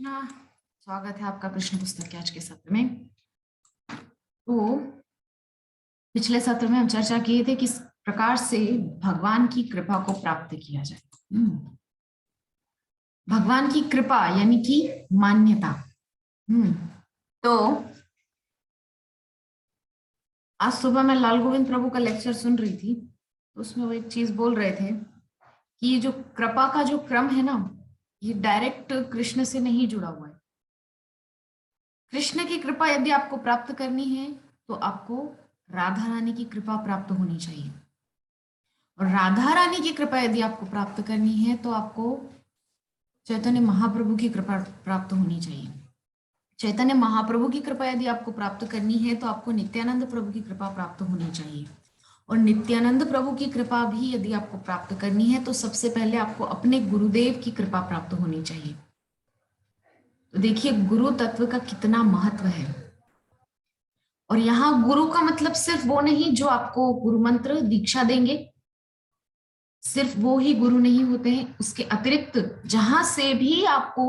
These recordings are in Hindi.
कृष्णा। स्वागत है आपका कृष्ण पुस्तक के आज के सत्र में। तो पिछले सत्र में हम चर्चा किए थे किस प्रकार से भगवान की कृपा को प्राप्त किया जाए। भगवान की कृपा यानी कि मान्यता। तो आज सुबह मैं लाल गोविंद प्रभु का लेक्चर सुन रही थी, तो उसमें वो एक चीज बोल रहे थे कि ये जो कृपा का जो क्रम है ना, ये डायरेक्ट कृष्ण से नहीं जुड़ा हुआ है। कृष्ण की कृपा यदि आपको प्राप्त करनी है तो आपको राधा रानी की कृपा प्राप्त होनी चाहिए, और राधा रानी की कृपा यदि आपको प्राप्त करनी है तो आपको चैतन्य महाप्रभु की कृपा प्राप्त होनी चाहिए। चैतन्य महाप्रभु की कृपा यदि आपको प्राप्त करनी है तो आपको नित्यानंद प्रभु की कृपा प्राप्त होनी चाहिए, और नित्यानंद प्रभु की कृपा भी यदि आपको प्राप्त करनी है तो सबसे पहले आपको अपने गुरुदेव की कृपा प्राप्त होनी चाहिए। तो देखिए गुरु तत्व का कितना महत्व है। और यहाँ गुरु का मतलब सिर्फ वो नहीं जो आपको गुरु मंत्र दीक्षा देंगे, सिर्फ वो ही गुरु नहीं होते हैं। उसके अतिरिक्त जहां से भी आपको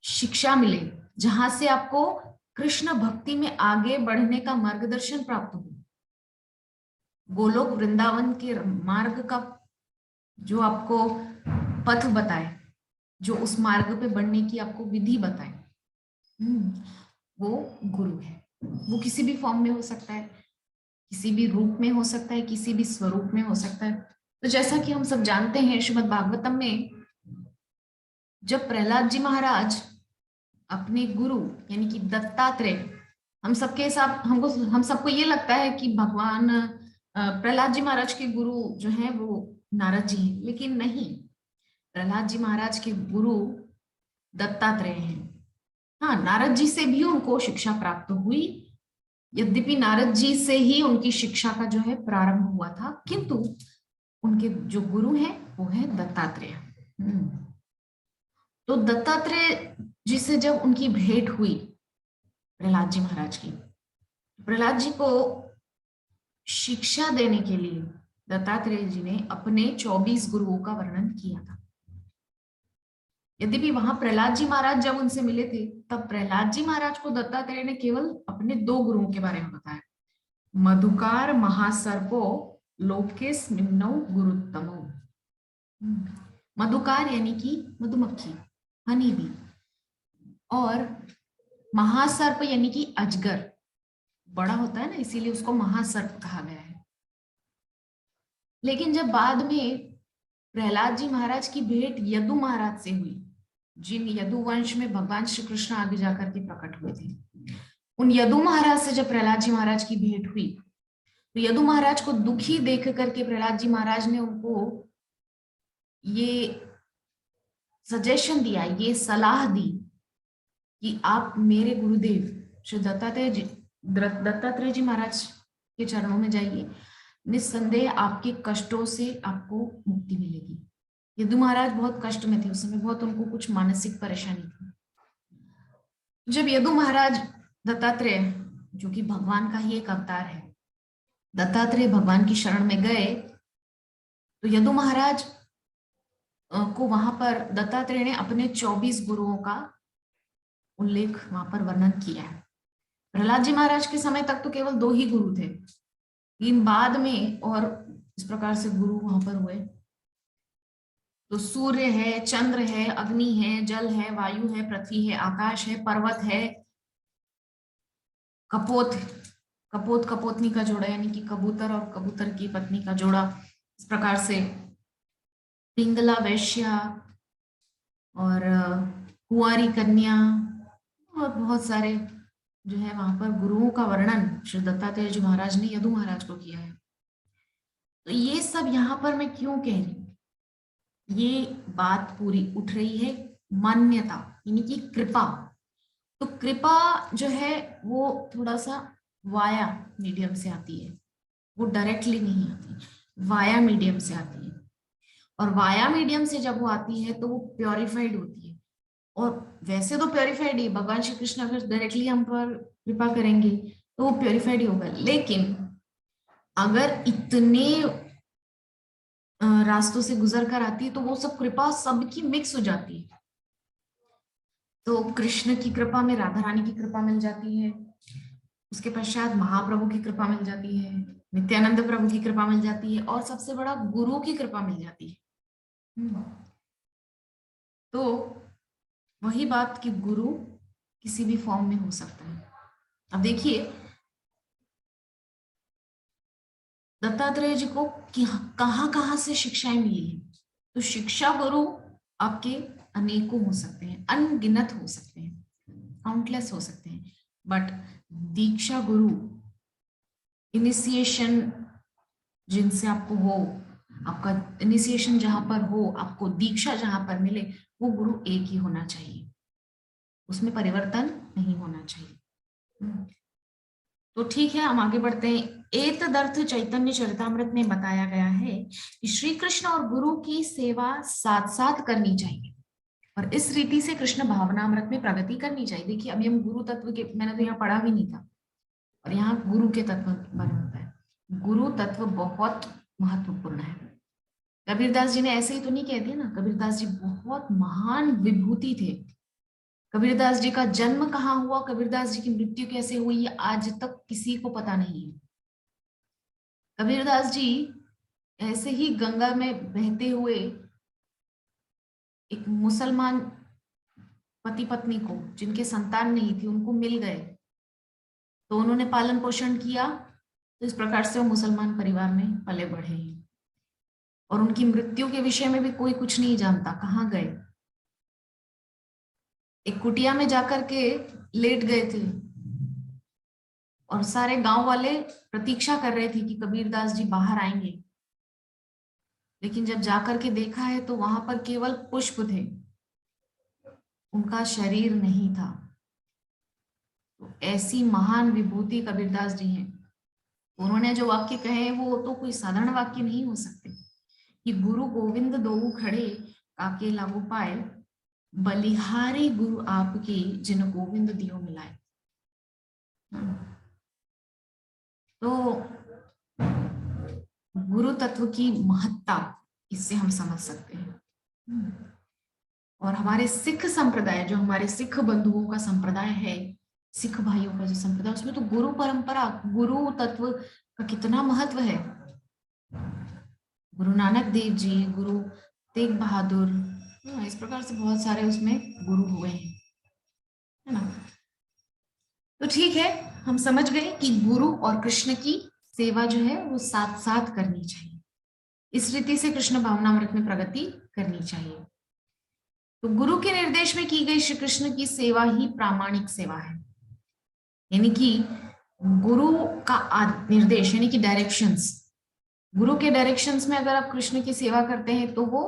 शिक्षा मिले, जहां से आपको कृष्ण भक्ति में आगे बढ़ने का मार्गदर्शन प्राप्त हो, गोलोक वृंदावन के मार्ग का जो आपको पथ बताए, जो उस मार्ग पे बढ़ने की आपको विधि बताए, वो गुरु है। वो किसी भी फॉर्म में हो सकता है, किसी भी रूप में हो सकता है, किसी भी स्वरूप में हो सकता है। तो जैसा कि हम सब जानते हैं, श्रीमद् भागवतम में जब प्रहलाद जी महाराज अपने गुरु यानी कि दत्तात्रेय, हम सबके साथ हम सबको ये लगता है कि भगवान प्रहलाद जी महाराज के गुरु जो हैं वो नारद जी हैं, लेकिन नहीं, प्रहलाद जी महाराज के गुरु दत्तात्रेय हैं। हाँ, नारद जी से भी उनको शिक्षा प्राप्त हुई, यद्यपि नारद जी से ही उनकी शिक्षा का जो है प्रारंभ हुआ था, किंतु उनके जो गुरु हैं वो है दत्तात्रेय। तो दत्तात्रेय जी से जब उनकी भेंट हुई प्रहलाद जी महाराज की, प्रहलाद जी को शिक्षा देने के लिए दत्तात्रेय जी ने अपने 24 गुरुओं का वर्णन किया था। यद्यपि वहां प्रहलाद जी महाराज जब उनसे मिले थे तब प्रहलाद जी महाराज को दत्तात्रेय ने केवल अपने 2 गुरुओं के बारे में बताया, मधुकार महासर्पो लोकेस्मिन्नौ गुरुत्तमो। मधुकार यानी कि मधुमक्खी, हनी बी, और महासर्प यानी कि अजगर, बड़ा होता है ना इसीलिए उसको महासर्प कहा गया है। लेकिन जब बाद में प्रहलाद जी महाराज की भेंट यदु महाराज से हुई, जिन यदु वंश में भगवान श्री कृष्ण आगे जाकर के प्रकट हुए थे, उन यदु महाराज से जब प्रहलाद जी महाराज की भेंट हुई तो यदु महाराज को दुखी देख करके प्रहलाद जी महाराज ने उनको ये सजेशन दिया, ये सलाह दी कि आप मेरे गुरुदेव श्री दत्तात्रेय जी महाराज के चरणों में जाइए, निस्संदेह आपके कष्टों से आपको मुक्ति मिलेगी। यदु महाराज बहुत कष्ट में थे उस समय, बहुत उनको कुछ मानसिक परेशानी थी। जब यदु महाराज दत्तात्रेय, जो कि भगवान का ही एक अवतार है, दत्तात्रेय भगवान की शरण में गए तो यदु महाराज को वहां पर दत्तात्रेय ने अपने 24 गुरुओं का उल्लेख वहां पर वर्णन किया है। प्रहलाद जी महाराज के समय तक तो केवल 2 ही गुरु थे, लेकिन बाद में और इस प्रकार से गुरु वहां पर हुए। तो सूर्य है, चंद्र है, अग्नि है, जल है, वायु है, पृथ्वी है, आकाश है, पर्वत है, कपोत, कपोत कपोतनी का जोड़ा यानी कि कबूतर और कबूतर की पत्नी का जोड़ा, इस प्रकार से पिंगला वैश्या और कुंवारी कन्या, और बहुत सारे जो है वहां पर गुरुओं का वर्णन श्री दत्तात्रेय जी महाराज ने यदु महाराज को किया है। तो ये सब यहाँ पर मैं क्यों कह रही हूँ, ये बात पूरी उठ रही है मान्यता यानी कि कृपा। तो कृपा जो है वो थोड़ा सा वाया मीडियम से आती है, वो डायरेक्टली नहीं आती, वाया मीडियम से आती है। और वाया मीडियम से जब वो आती है तो वो प्योरिफाइड होती है, और वैसे तो प्योरिफाइड ही, भगवान श्री कृष्ण अगर डायरेक्टली हम पर कृपा करेंगे तो वो प्योरिफाइड ही होगा। लेकिन अगर इतने रास्तों से गुजर कर आती है तो वो सब कृपा सबकी मिक्स हो जाती है। तो कृष्ण की कृपा में राधा रानी की कृपा मिल जाती है, उसके पश्चात महाप्रभु की कृपा मिल जाती है, नित्यानंद प्रभु की कृपा मिल जाती है, और सबसे बड़ा गुरु की कृपा मिल जाती है। तो वही बात कि गुरु किसी भी फॉर्म में हो सकता है। अब देखिए दत्तात्रेय जी को कहां कहां से शिक्षाएं मिली है। तो शिक्षा गुरु आपके अनेकों हो सकते हैं, अनगिनत हो सकते हैं, काउंटलेस हो सकते हैं, बट दीक्षा गुरु, इनिशिएशन जिनसे आपको हो, आपका इनिशिएशन जहां पर हो, आपको दीक्षा जहां पर मिले, वो गुरु एक ही होना चाहिए, उसमें परिवर्तन नहीं होना चाहिए। तो ठीक है, हम आगे बढ़ते हैं। एतदर्थ चैतन्य चरितामृत में बताया गया है कि श्री कृष्ण और गुरु की सेवा साथ साथ करनी चाहिए, और इस रीति से कृष्ण भावनामृत में प्रगति करनी चाहिए। देखिए अभी हम गुरु तत्व के, मैंने तो यहाँ पढ़ा भी नहीं था, और यहाँ गुरु के तत्व बने होता है। गुरु तत्व बहुत महत्वपूर्ण है। कबीरदास जी ने ऐसे ही तो नहीं कह दिया ना, कबीरदास जी बहुत महान विभूति थे। कबीरदास जी का जन्म कहाँ हुआ, कबीरदास जी की मृत्यु कैसे हुई, ये आज तक किसी को पता नहीं है। कबीरदास जी ऐसे ही गंगा में बहते हुए एक मुसलमान पति पत्नी को, जिनके संतान नहीं थी, उनको मिल गए, तो उन्होंने पालन पोषण किया, तो इस प्रकार से वो मुसलमान परिवार में पले बढ़े हैं। और उनकी मृत्यु के विषय में भी कोई कुछ नहीं जानता, कहाँ गए, एक कुटिया में जाकर के लेट गए थे, और सारे गांव वाले प्रतीक्षा कर रहे थे कि कबीरदास जी बाहर आएंगे, लेकिन जब जाकर के देखा है तो वहां पर केवल पुष्प थे, उनका शरीर नहीं था। तो ऐसी महान विभूति कबीरदास जी हैं। उन्होंने जो वाक्य कहे वो तो कोई साधारण वाक्य नहीं हो सकते कि गुरु गोविंद दोऊ खड़े काके लागू पाए, बलिहारी गुरु आपके जिन गोविंद दियो मिलाए। तो गुरु तत्व की महत्ता इससे हम समझ सकते हैं। और हमारे सिख संप्रदाय, जो हमारे सिख बंधुओं का संप्रदाय है, सिख भाइयों का जो संप्रदाय, उसमें तो गुरु परंपरा, गुरु तत्व का कितना महत्व है। गुरु नानक देव जी, गुरु तेग बहादुर, इस प्रकार से बहुत सारे उसमें गुरु हुए हैं, है ना। तो ठीक है, हम समझ गए कि गुरु और कृष्ण की सेवा जो है वो साथ साथ करनी चाहिए। इस रीति से कृष्ण भावनामृत में प्रगति करनी चाहिए। तो गुरु के निर्देश में की गई श्री कृष्ण की सेवा ही प्रामाणिक सेवा है। यानी कि गुरु का निर्देश, यानी कि डायरेक्शंस, गुरु के डायरेक्शंस में अगर आप कृष्ण की सेवा करते हैं तो वो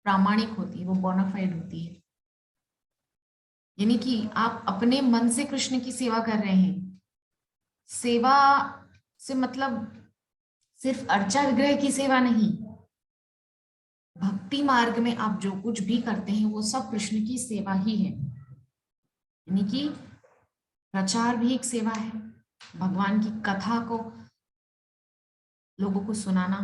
प्रामाणिक होती है, वो बोनाफाइड होती है। यानी कि आप अपने मन से कृष्ण की सेवा कर रहे हैं। सेवा से मतलब सिर्फ अर्चा विग्रह की सेवा नहीं, भक्ति मार्ग में आप जो कुछ भी करते हैं वो सब कृष्ण की सेवा ही है। यानी कि प्रचार भी एक सेवा है, भगवान की कथा को लोगों को सुनाना,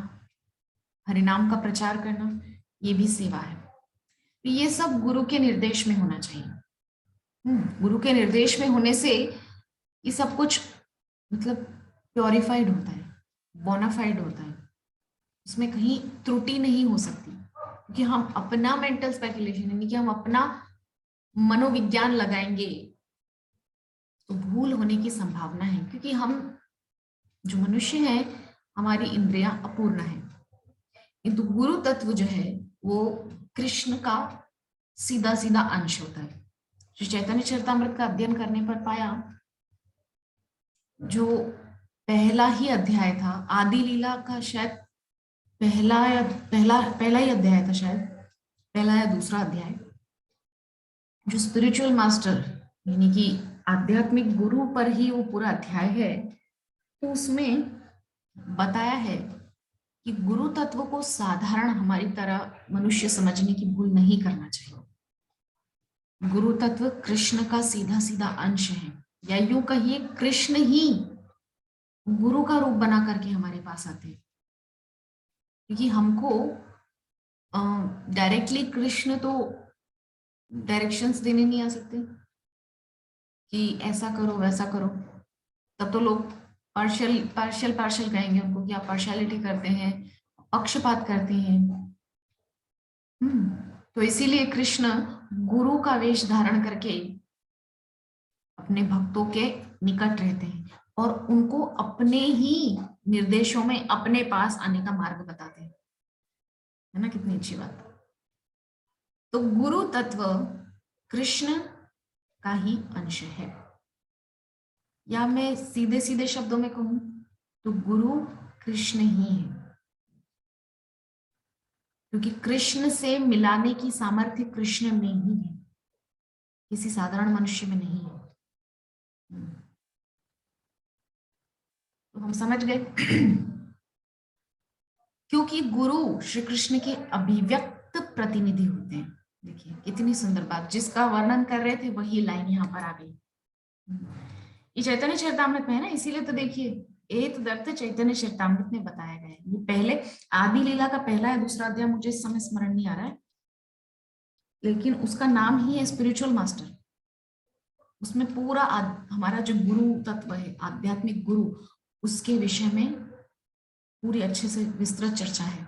हरिनाम का प्रचार करना, ये भी सेवा है। तो ये सब गुरु के निर्देश में होना चाहिए। गुरु के निर्देश में होने से ये सब कुछ मतलब प्योरिफाइड होता है, बोनाफाइड होता है, इसमें कहीं त्रुटि नहीं हो सकती, क्योंकि हम अपना मेंटल स्पेकुलेशन, यानी कि हम अपना मनोविज्ञान लगाएंगे तो भूल होने की संभावना है, क्योंकि हम जो मनुष्य हैं, हमारी इंद्रियां अपूर्ण है। किंतु गुरु तत्व जो है वो कृष्ण का सीधा सीधा अंश होता है। श्री चैतन्य चरितामृत का अध्ययन करने पर पाया, जो पहला ही अध्याय था आदि लीला का, शायद पहला ही अध्याय था, शायद पहला या दूसरा अध्याय, जो स्पिरिचुअल मास्टर यानी कि आध्यात्मिक गुरु पर ही वो पूरा अध्याय है। तो उसमें बताया है कि गुरु तत्व को साधारण हमारी तरह मनुष्य समझने की भूल नहीं करना चाहिए। गुरु तत्व कृष्ण का सीधा सीधा अंश है, या यूं कहिए कृष्ण ही गुरु का रूप बना करके हमारे पास आते हैं। क्योंकि हमको डायरेक्टली कृष्ण तो डायरेक्शंस देने नहीं आ सकते कि ऐसा करो वैसा करो, तब तो लोग पार्शियल पार्शियल पार्शियल कहेंगे उनको कि आप पार्शियलिटी करते हैं, पक्षपात करते हैं। तो इसीलिए कृष्ण गुरु का वेश धारण करके अपने भक्तों के निकट रहते हैं और उनको अपने ही निर्देशों में अपने पास आने का मार्ग बताते हैं, है ना? कितनी अच्छी बात। तो गुरु तत्व कृष्ण का ही अंश है, या मैं सीधे सीधे शब्दों में कहूं तो गुरु कृष्ण ही है, क्योंकि कृष्ण से मिलाने की सामर्थ्य कृष्ण में ही है, किसी साधारण मनुष्य में नहीं है। तो हम समझ गए क्योंकि गुरु श्री कृष्ण के अभिव्यक्त प्रतिनिधि होते हैं। देखिए कितनी सुंदर बात, जिसका वर्णन कर रहे थे वही लाइन यहाँ पर आ गई। ये चैतन्य चरितामृत में है ना, इसीलिए तो देखिए एक दर्थ चैतन्य चरितामृत में बताया गया है। ये पहले आदि लीला का पहला या दूसरा अध्याय, मुझे इस समय स्मरण नहीं आ रहा है, लेकिन उसका नाम ही है स्पिरिचुअल मास्टर। उसमें पूरा हमारा जो गुरु तत्व है, आध्यात्मिक गुरु, उसके विषय में पूरी अच्छे से विस्तृत चर्चा है।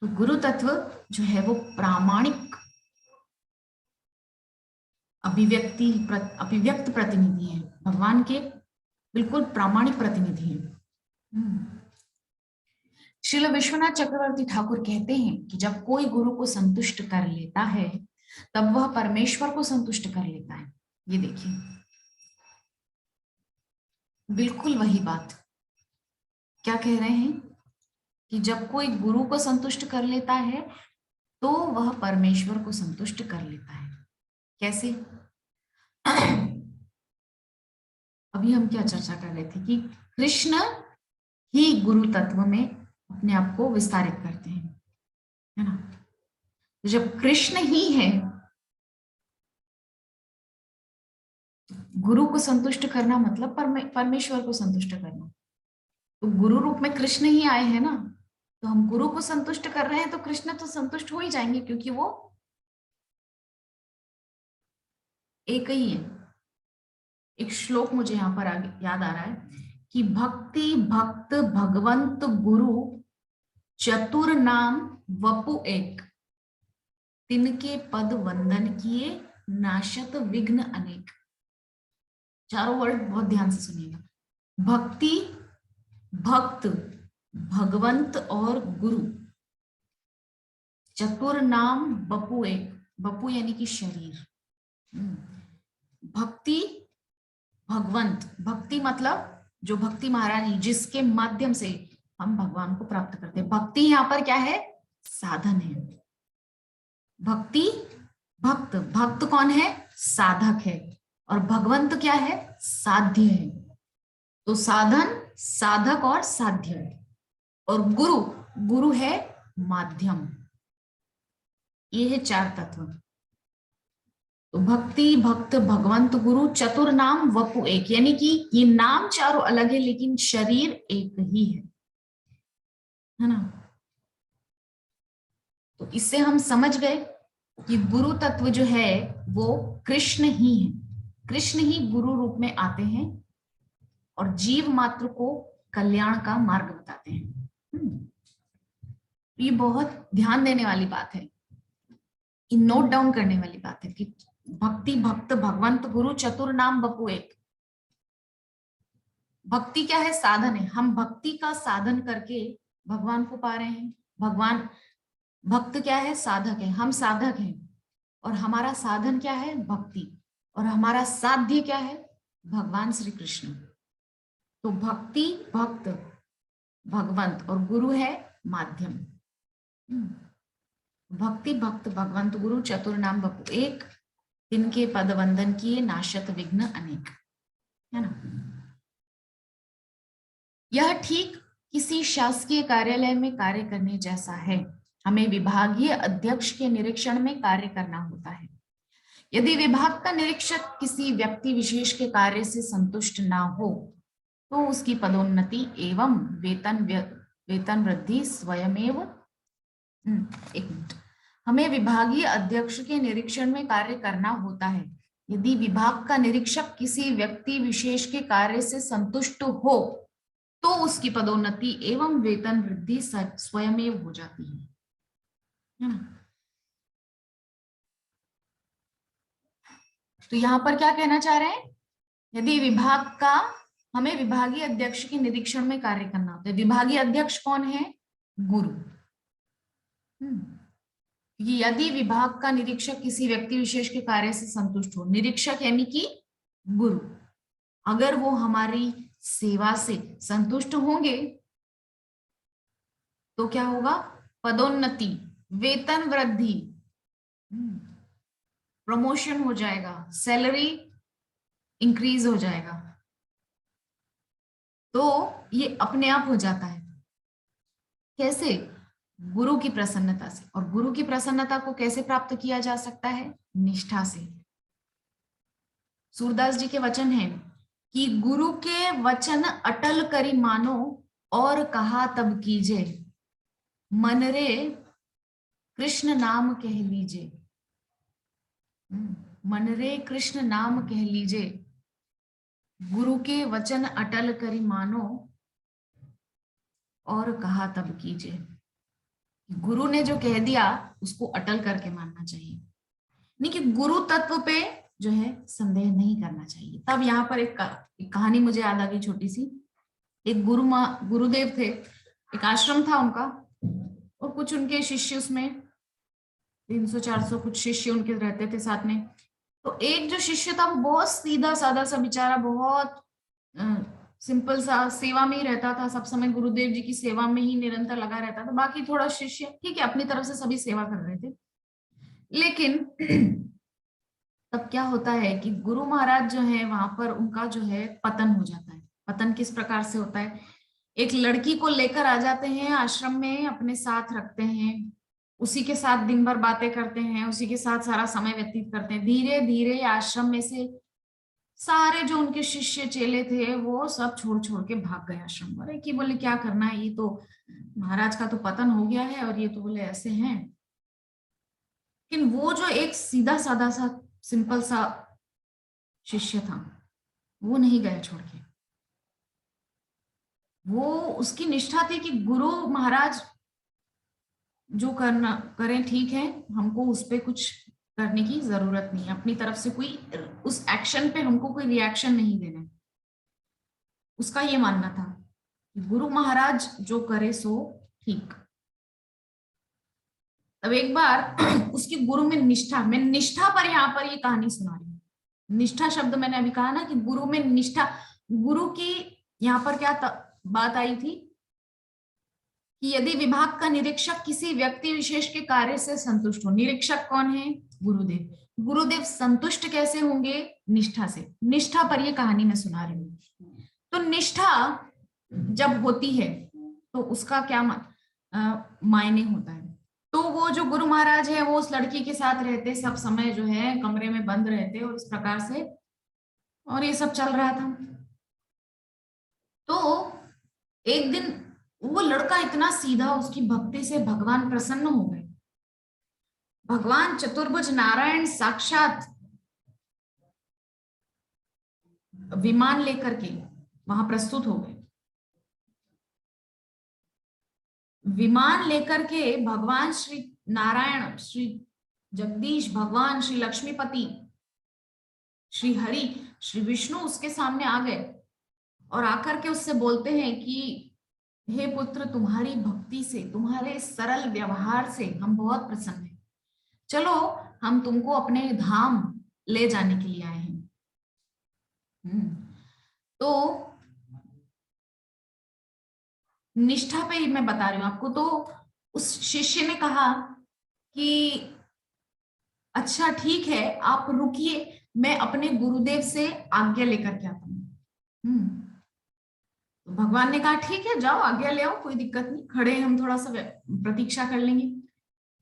तो गुरु तत्व जो है वो प्रामाणिक अभिव्यक्त प्रतिनिधि है, भगवान के बिल्कुल प्रामाणिक प्रतिनिधि है। श्रील विश्वनाथ चक्रवर्ती ठाकुर कहते हैं कि जब कोई गुरु को संतुष्ट कर लेता है तब वह परमेश्वर को संतुष्ट कर लेता है। ये देखिए बिल्कुल वही बात क्या कह रहे हैं कि जब कोई गुरु को संतुष्ट कर लेता है तो वह परमेश्वर को संतुष्ट कर लेता है। कैसे? अभी हम क्या चर्चा कर रहे थे कि कृष्ण ही गुरु तत्व में अपने आप को विस्तारित करते हैं, है ना? तो जब कृष्ण ही है, गुरु को संतुष्ट करना मतलब परमेश्वर को संतुष्ट करना। तो गुरु रूप में कृष्ण ही आए हैं ना, तो हम गुरु को संतुष्ट कर रहे हैं तो कृष्ण तो संतुष्ट हो ही जाएंगे, क्योंकि वो एक ही है। एक श्लोक मुझे यहाँ पर याद आ रहा है कि भक्ति भक्त भगवंत गुरु चतुर नाम वपु एक, तिनके पद वंदन किए नाशत विघ्न अनेक। चारों वर्ड बहुत ध्यान से सुनिएगा। भक्ति, भक्त, भगवंत और गुरु, चतुर नाम बपु एक, बपु यानी कि शरीर। भक्ति भगवंत, भक्ति मतलब जो भक्ति महारानी जिसके माध्यम से हम भगवान को प्राप्त करते हैं। भक्ति यहाँ पर क्या है? साधन है। भक्ति भक्त, भक्त कौन है? साधक है। और भगवंत क्या है? साध्य है। तो साधन, साधक और साध्य है। और गुरु, गुरु है माध्यम। ये है चार तत्व। तो भक्ति भक्त भगवंत गुरु चतुर नाम वपु एक, यानी कि ये नाम चारों अलग है लेकिन शरीर एक ही है ना? तो इससे हम समझ गए कि गुरु तत्व जो है वो कृष्ण ही है। कृष्ण ही गुरु रूप में आते हैं और जीव मात्र को कल्याण का मार्ग बताते हैं। ये बहुत ध्यान देने वाली बात है, नोट डाउन करने वाली बात है कि भक्ति भक्त भगवंत गुरु चतुर नाम बपु एक। भक्ति क्या है? साधन है। हम भक्ति का साधन करके भगवान को पा रहे हैं। भगवान, भक्त क्या है? साधक है। हम साधक हैं और हमारा साधन क्या है? भक्ति। और हमारा साध्य क्या है? भगवान श्री कृष्ण। तो भक्ति भक्त भगवंत और गुरु है माध्यम। भक्ति भक्त भगवंत गुरु चतुर नाम बपु एक, तिनके पद वंदन किए नाशत विघ्न अनेक, है ना? यह ठीक किसी शासकीय कार्यालय में कार्य करने जैसा है। हमें विभागीय अध्यक्ष के निरीक्षण में कार्य करना होता है। यदि विभाग का निरीक्षक किसी व्यक्ति विशेष के कार्य से संतुष्ट ना हो तो उसकी पदोन्नति एवं वेतन वृद्धि स्वयमेव एक मिनट, हमें विभागीय अध्यक्ष के निरीक्षण में कार्य करना होता है। यदि विभाग का निरीक्षक किसी व्यक्ति विशेष के कार्य से संतुष्ट हो तो उसकी पदोन्नति एवं वेतन वृद्धि स्वयमेव हो जाती है ना। तो यहाँ पर क्या कहना चाह रहे हैं, यदि विभाग का, हमें विभागीय अध्यक्ष के निरीक्षण में कार्य करना होता है। विभागीय अध्यक्ष कौन है, गुरु। यदि विभाग का निरीक्षक किसी व्यक्ति विशेष के कार्य से संतुष्ट हो, निरीक्षक यानी कि गुरु, अगर वो हमारी सेवा से संतुष्ट होंगे तो क्या होगा, पदोन्नति, वेतन वृद्धि, प्रमोशन हो जाएगा, सैलरी इंक्रीज हो जाएगा। तो ये अपने आप हो जाता है। कैसे, गुरु की प्रसन्नता से। और गुरु की प्रसन्नता को कैसे प्राप्त किया जा सकता है, निष्ठा से। सूरदास जी के वचन हैं कि गुरु के वचन अटल करी मानो और कहा तब कीजे, मन रे कृष्ण नाम कह लीजे। मन रे कृष्ण नाम कह लीजे, गुरु के वचन अटल करी मानो और कहा तब कीजे। गुरु ने जो कह दिया उसको अटल करके मानना चाहिए, नहीं कि गुरु तत्व पे जो है संदेह नहीं करना चाहिए। तब यहाँ पर एक कहानी मुझे याद आ गई छोटी सी। एक गुरुदेव थे, एक आश्रम था उनका, और कुछ उनके शिष्य, उसमें 300-400 कुछ शिष्य उनके रहते थे साथ में। तो एक जो शिष्य था वो बहुत सीधा साधा सा बेचारा, बहुत सिंपल सा, सेवा में ही रहता था, सब समय गुरुदेव जी की सेवा में ही निरंतर लगा रहता था। बाकी थोड़ा शिष्य ठीक है, अपनी तरफ से सभी सेवा कर रहे थे। लेकिन तब क्या होता है कि गुरु महाराज जो है वहां पर उनका जो है पतन हो जाता है। पतन किस प्रकार से होता है, एक लड़की को लेकर आ जाते हैं आश्रम में, अपने साथ रखते हैं, उसी के साथ दिन भर बातें करते हैं, उसी के साथ सारा समय व्यतीत करते हैं। धीरे धीरे आश्रम में से सारे जो उनके शिष्य चेले थे वो सब छोड़ छोड़ के भाग गए आश्रम। अरे कि बोले क्या करना है, ये तो महाराज का तो पतन हो गया है और ये तो बोले ऐसे हैं। लेकिन वो जो एक सीधा साधा सा सिंपल सा शिष्य था वो नहीं गया छोड़ के। वो, उसकी निष्ठा थी कि गुरु महाराज जो करना करें ठीक है, हमको उस पर कुछ करने की जरूरत नहीं है, अपनी तरफ से कोई उस एक्शन पे हमको कोई रिएक्शन नहीं देना है। उसका ये मानना था गुरु महाराज जो करे सो ठीक। अब एक बार उसकी गुरु में निष्ठा, मैं निष्ठा पर यहाँ पर ये कहानी सुना रही हूँ। निष्ठा शब्द मैंने अभी कहा ना कि गुरु में निष्ठा, गुरु की यहाँ पर क्या बात आई थी कि यदि विभाग का निरीक्षक किसी व्यक्ति विशेष के कार्य से संतुष्ट हो। निरीक्षक कौन है, गुरुदेव। गुरुदेव संतुष्ट कैसे होंगे, निष्ठा से। निष्ठा पर ये कहानी मैं सुना रही हूँ। तो निष्ठा जब होती है तो उसका क्या मायने होता है। तो वो जो गुरु महाराज है वो उस लड़की के साथ रहते, सब समय जो है कमरे में बंद रहते और इस प्रकार से, और ये सब चल रहा था। तो एक दिन वो लड़का इतना सीधा, उसकी भक्ति से भगवान प्रसन्न हो गए। भगवान चतुर्भुज नारायण साक्षात विमान लेकर के वहां प्रस्तुत हो गए। विमान लेकर के भगवान श्री नारायण, श्री जगदीश भगवान, श्री लक्ष्मीपति, श्री हरि, श्री विष्णु उसके सामने आ गए और आकर के उससे बोलते हैं कि हे पुत्र, तुम्हारी भक्ति से, तुम्हारे सरल व्यवहार से हम बहुत प्रसन्न हैं। चलो हम तुमको अपने धाम ले जाने के लिए आए हैं। तो निष्ठा पे ही मैं बता रही हूँ आपको। तो उस शिष्य ने कहा कि अच्छा ठीक है, आप रुकिए, मैं अपने गुरुदेव से आज्ञा लेकर के आता हूँ। तो भगवान ने कहा ठीक है, जाओ आज्ञा ले आओ, कोई दिक्कत नहीं, खड़े हैं हम, थोड़ा सा प्रतीक्षा कर लेंगे।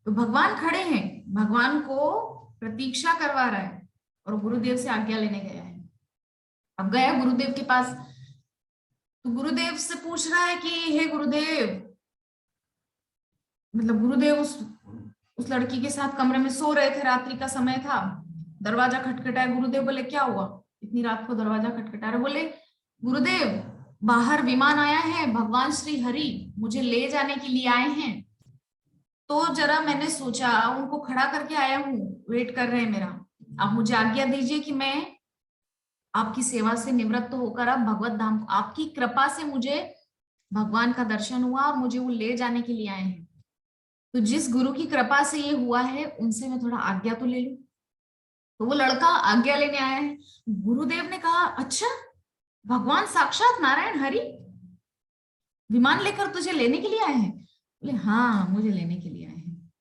तो भगवान खड़े हैं, भगवान को प्रतीक्षा करवा रहा है और गुरुदेव से आज्ञा लेने गया है। अब गया गुरुदेव के पास, तो गुरुदेव से पूछ रहा है कि हे गुरुदेव, मतलब गुरुदेव उस लड़की के साथ कमरे में सो रहे थे, रात्रि का समय था, दरवाजा खटखटाया। गुरुदेव बोले क्या हुआ, इतनी रात को दरवाजा खटखटा रहे? बोले गुरुदेव बाहर विमान आया है, भगवान श्री हरि मुझे ले जाने के लिए आए हैं। तो जरा मैंने सोचा उनको खड़ा करके आया हूँ, वेट कर रहे हैं मेरा, आप मुझे आज्ञा दीजिए कि मैं आपकी सेवा से निवृत्त होकर अब भगवत धाम, आपकी कृपा से मुझे भगवान का दर्शन हुआ और मुझे वो ले जाने के लिए आए हैं। तो जिस गुरु की कृपा से ये हुआ है उनसे मैं थोड़ा आज्ञा तो ले लूं। तो वो लड़का आज्ञा लेने आया है। गुरुदेव ने कहा अच्छा, भगवान साक्षात नारायण हरि विमान लेकर तुझे लेने के लिए आए हैं? बोले हाँ, मुझे लेने के लिए आए हैं।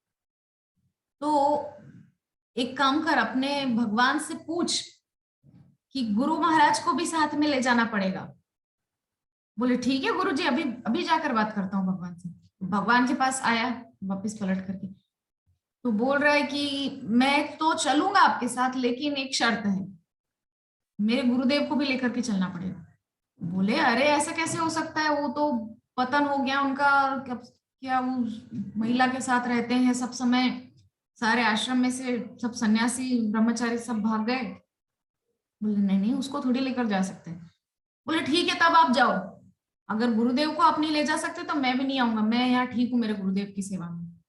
तो एक काम कर, अपने भगवान से पूछ कि गुरु महाराज को भी साथ में ले जाना पड़ेगा। बोले ठीक है गुरु जी, अभी अभी जाकर बात करता हूँ भगवान से। भगवान के पास आया वापस पलट करके, तो बोल रहा है कि मैं तो चलूंगा आपके साथ, लेकिन एक शर्त है, मेरे गुरुदेव को भी लेकर के चलना पड़ेगा। बोले अरे ऐसा कैसे हो सकता है, वो तो पतन हो गया उनका, क्या वो महिला के साथ रहते हैं सब समय, सारे आश्रम में से सब सन्यासी ब्रह्मचारी सब भाग गए। बोले नहीं नहीं, उसको थोड़ी लेकर जा सकते। बोले ठीक है तब आप जाओ, अगर गुरुदेव को आप नहीं ले जा सकते तो मैं भी नहीं आऊंगा, मैं यहाँ ठीक हूँ मेरे गुरुदेव की सेवा में,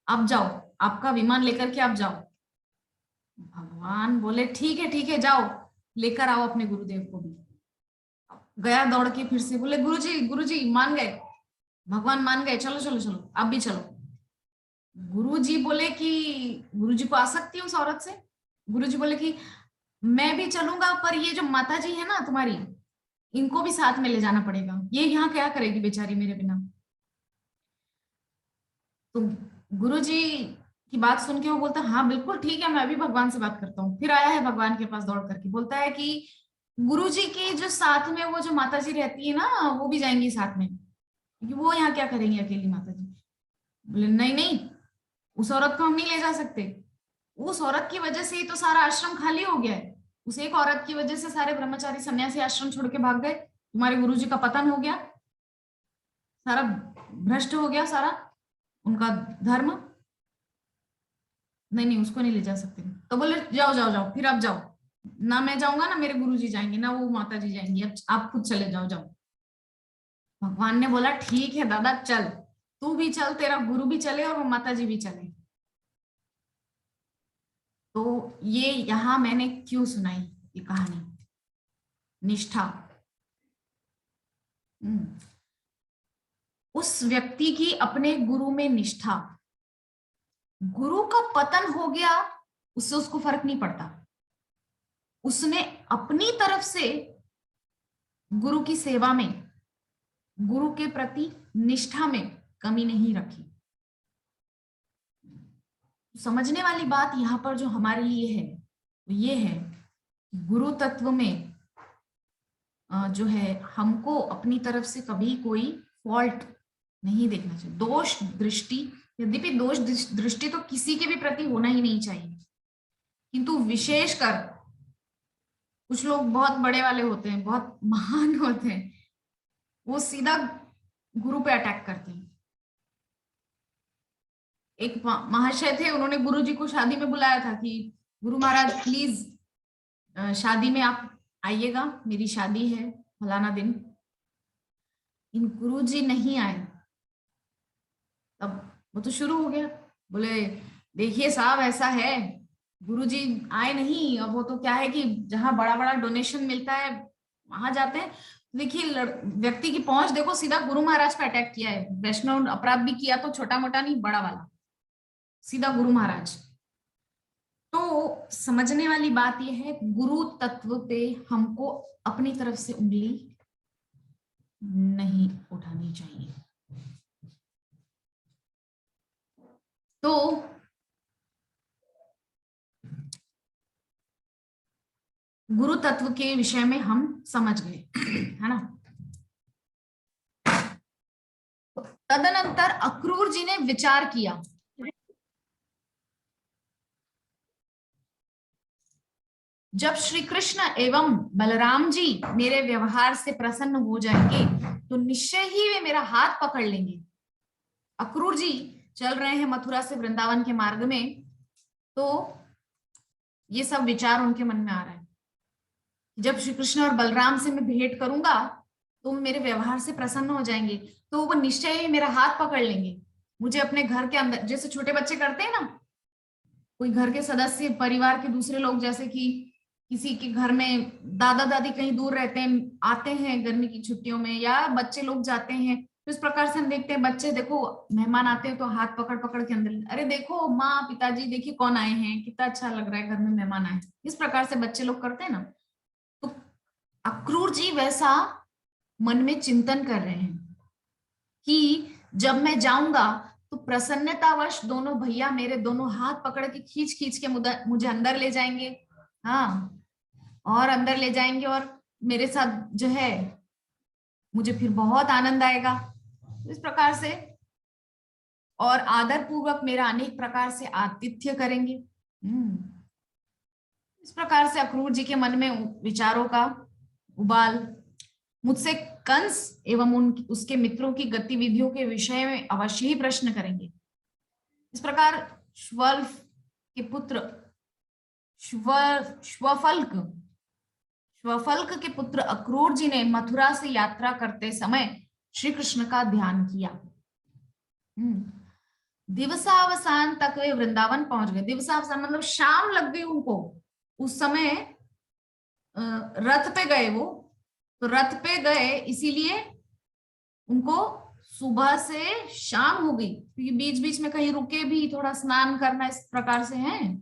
आप जाओ, आपका विमान लेकर के आप जाओ। भगवान बोले ठीक है जाओ, लेकर आओ अपने गुरुदेव को भी। गया दौड़ के फिर से, बोले गुरुजी मान गए, भगवान मान गए, चलो चलो चलो आप भी चलो। गुरुजी बोले कि गुरुजी को आ सकती है उस औरत से? गुरुजी बोले कि मैं भी चलूंगा, पर ये जो माता जी है ना तुम्हारी, इनको भी साथ में ले जाना पड़ेगा, ये यहाँ क्या करेगी बेचारी मेरे बिना। तो गुरुजी की बात सुन के वो बोलता हाँ बिल्कुल ठीक है, मैं भी भगवान से बात करता हूँ। फिर आया है भगवान के पास दौड़ करके, बोलता है कि गुरुजी के जो साथ में वो जो माता जी रहती है ना, वो भी जाएंगी साथ में, क्योंकि वो यहाँ क्या करेंगी अकेली माता जी। बोले नहीं नहीं, उस औरत को हम नहीं ले जा सकते, उस औरत की वजह से ही तो सारा आश्रम खाली हो गया है, उस एक औरत की वजह से सारे ब्रह्मचारी सन्यासी आश्रम छोड़ के भाग गए, तुम्हारे गुरुजी का पतन हो गया, सारा भ्रष्ट हो गया सारा उनका धर्म। नहीं नहीं, उसको नहीं ले जा सकते। तो बोले जाओ जाओ जाओ, फिर आप जाओ, ना मैं जाऊंगा ना मेरे गुरुजी जाएंगे ना वो माता जी जाएंगी, अब आप खुद चले जाओ जाओ। भगवान ने बोला ठीक है दादा चल, तू भी चल, तेरा गुरु भी चले और वो माता जी भी चले। तो ये यहां मैंने क्यों सुनाई ये कहानी, निष्ठा। उस व्यक्ति की अपने गुरु में निष्ठा, गुरु का पतन हो गया उससे उसको फर्क नहीं पड़ता, उसने अपनी तरफ से गुरु की सेवा में, गुरु के प्रति निष्ठा में कमी नहीं रखी। समझने वाली बात यहाँ पर जो हमारे लिए है वो ये है, गुरु तत्व में जो है हमको अपनी तरफ से कभी कोई फॉल्ट नहीं देखना चाहिए, दोष दृष्टि, यद्यपि दोष दृष्टि तो किसी के भी प्रति होना ही नहीं चाहिए, किंतु विशेषकर कुछ लोग बहुत बड़े वाले होते हैं, बहुत महान होते हैं, वो सीधा गुरु पे अटैक करते हैं। एक महाशय थे, उन्होंने गुरु जी को शादी में बुलाया था कि गुरु महाराज प्लीज शादी में आप आइएगा, मेरी शादी है फलाना दिन। इन गुरु जी नहीं आए, तब वो तो शुरू हो गया, बोले देखिए साहब ऐसा है, गुरुजी आए नहीं, अब वो तो क्या है कि जहां बड़ा बड़ा डोनेशन मिलता है वहां जाते हैं। देखिए व्यक्ति की पहुंच देखो, सीधा गुरु महाराज पे अटैक किया है, वैष्णव अपराध भी किया तो छोटा मोटा नहीं, बड़ा वाला, सीधा गुरु महाराज। तो समझने वाली बात यह है, गुरु तत्व पे हमको अपनी तरफ से उंगली नहीं उठानी चाहिए। तो गुरु तत्व के विषय में हम समझ गए, है ना। तदनंतर अक्रूर जी ने विचार किया, जब श्री कृष्ण एवं बलराम जी मेरे व्यवहार से प्रसन्न हो जाएंगे तो निश्चय ही वे मेरा हाथ पकड़ लेंगे। अक्रूर जी चल रहे हैं मथुरा से वृंदावन के मार्ग में, तो ये सब विचार उनके मन में आ रहा है। जब श्री कृष्ण और बलराम से मैं भेंट करूंगा तो मेरे व्यवहार से प्रसन्न हो जाएंगे, तो वो निश्चय ही मेरा हाथ पकड़ लेंगे, मुझे अपने घर के अंदर, जैसे छोटे बच्चे करते हैं ना, कोई घर के सदस्य, परिवार के दूसरे लोग, जैसे कि किसी के घर में दादा दादी कहीं दूर रहते हैं, आते हैं गर्मी की छुट्टियों में, या बच्चे लोग जाते हैं, तो इस प्रकार से हम देखते हैं बच्चे, देखो मेहमान आते हैं तो हाथ पकड़ पकड़ के अंदर, अरे देखो माँ पिताजी देखिए कौन आए हैं, कितना अच्छा लग रहा है घर में मेहमान आए, इस प्रकार से बच्चे लोग करते हैं ना। तो अक्रूर जी वैसा मन में चिंतन कर रहे हैं कि जब मैं जाऊंगा तो प्रसन्नतावश दोनों भैया मेरे दोनों हाथ पकड़ के खींच खींच के मुझे अंदर ले जाएंगे, हाँ, और अंदर ले जाएंगे, और मेरे साथ जो है मुझे फिर बहुत आनंद आएगा। इस प्रकार से, और आदर पूर्वक मेरा अनेक प्रकार से आतिथ्य करेंगे। इस प्रकार से अक्रूर जी के मन में विचारों का उबाल, मुझसे कंस एवं उसके मित्रों की गतिविधियों के विषय में अवश्य ही प्रश्न करेंगे। इस प्रकार श्वल्फ के पुत्र श्वफल्क के पुत्र अक्रूर जी ने मथुरा से यात्रा करते समय श्री कृष्ण का ध्यान किया। दिवसावसान तक वे वृंदावन पहुंच गए। दिवसावसान मतलब शाम लग गई उनको, उस समय रथ पे गए वो, तो रथ पे गए इसीलिए उनको सुबह से शाम हो गई, क्योंकि बीच बीच में कहीं रुके भी, थोड़ा स्नान करना, इस प्रकार से है,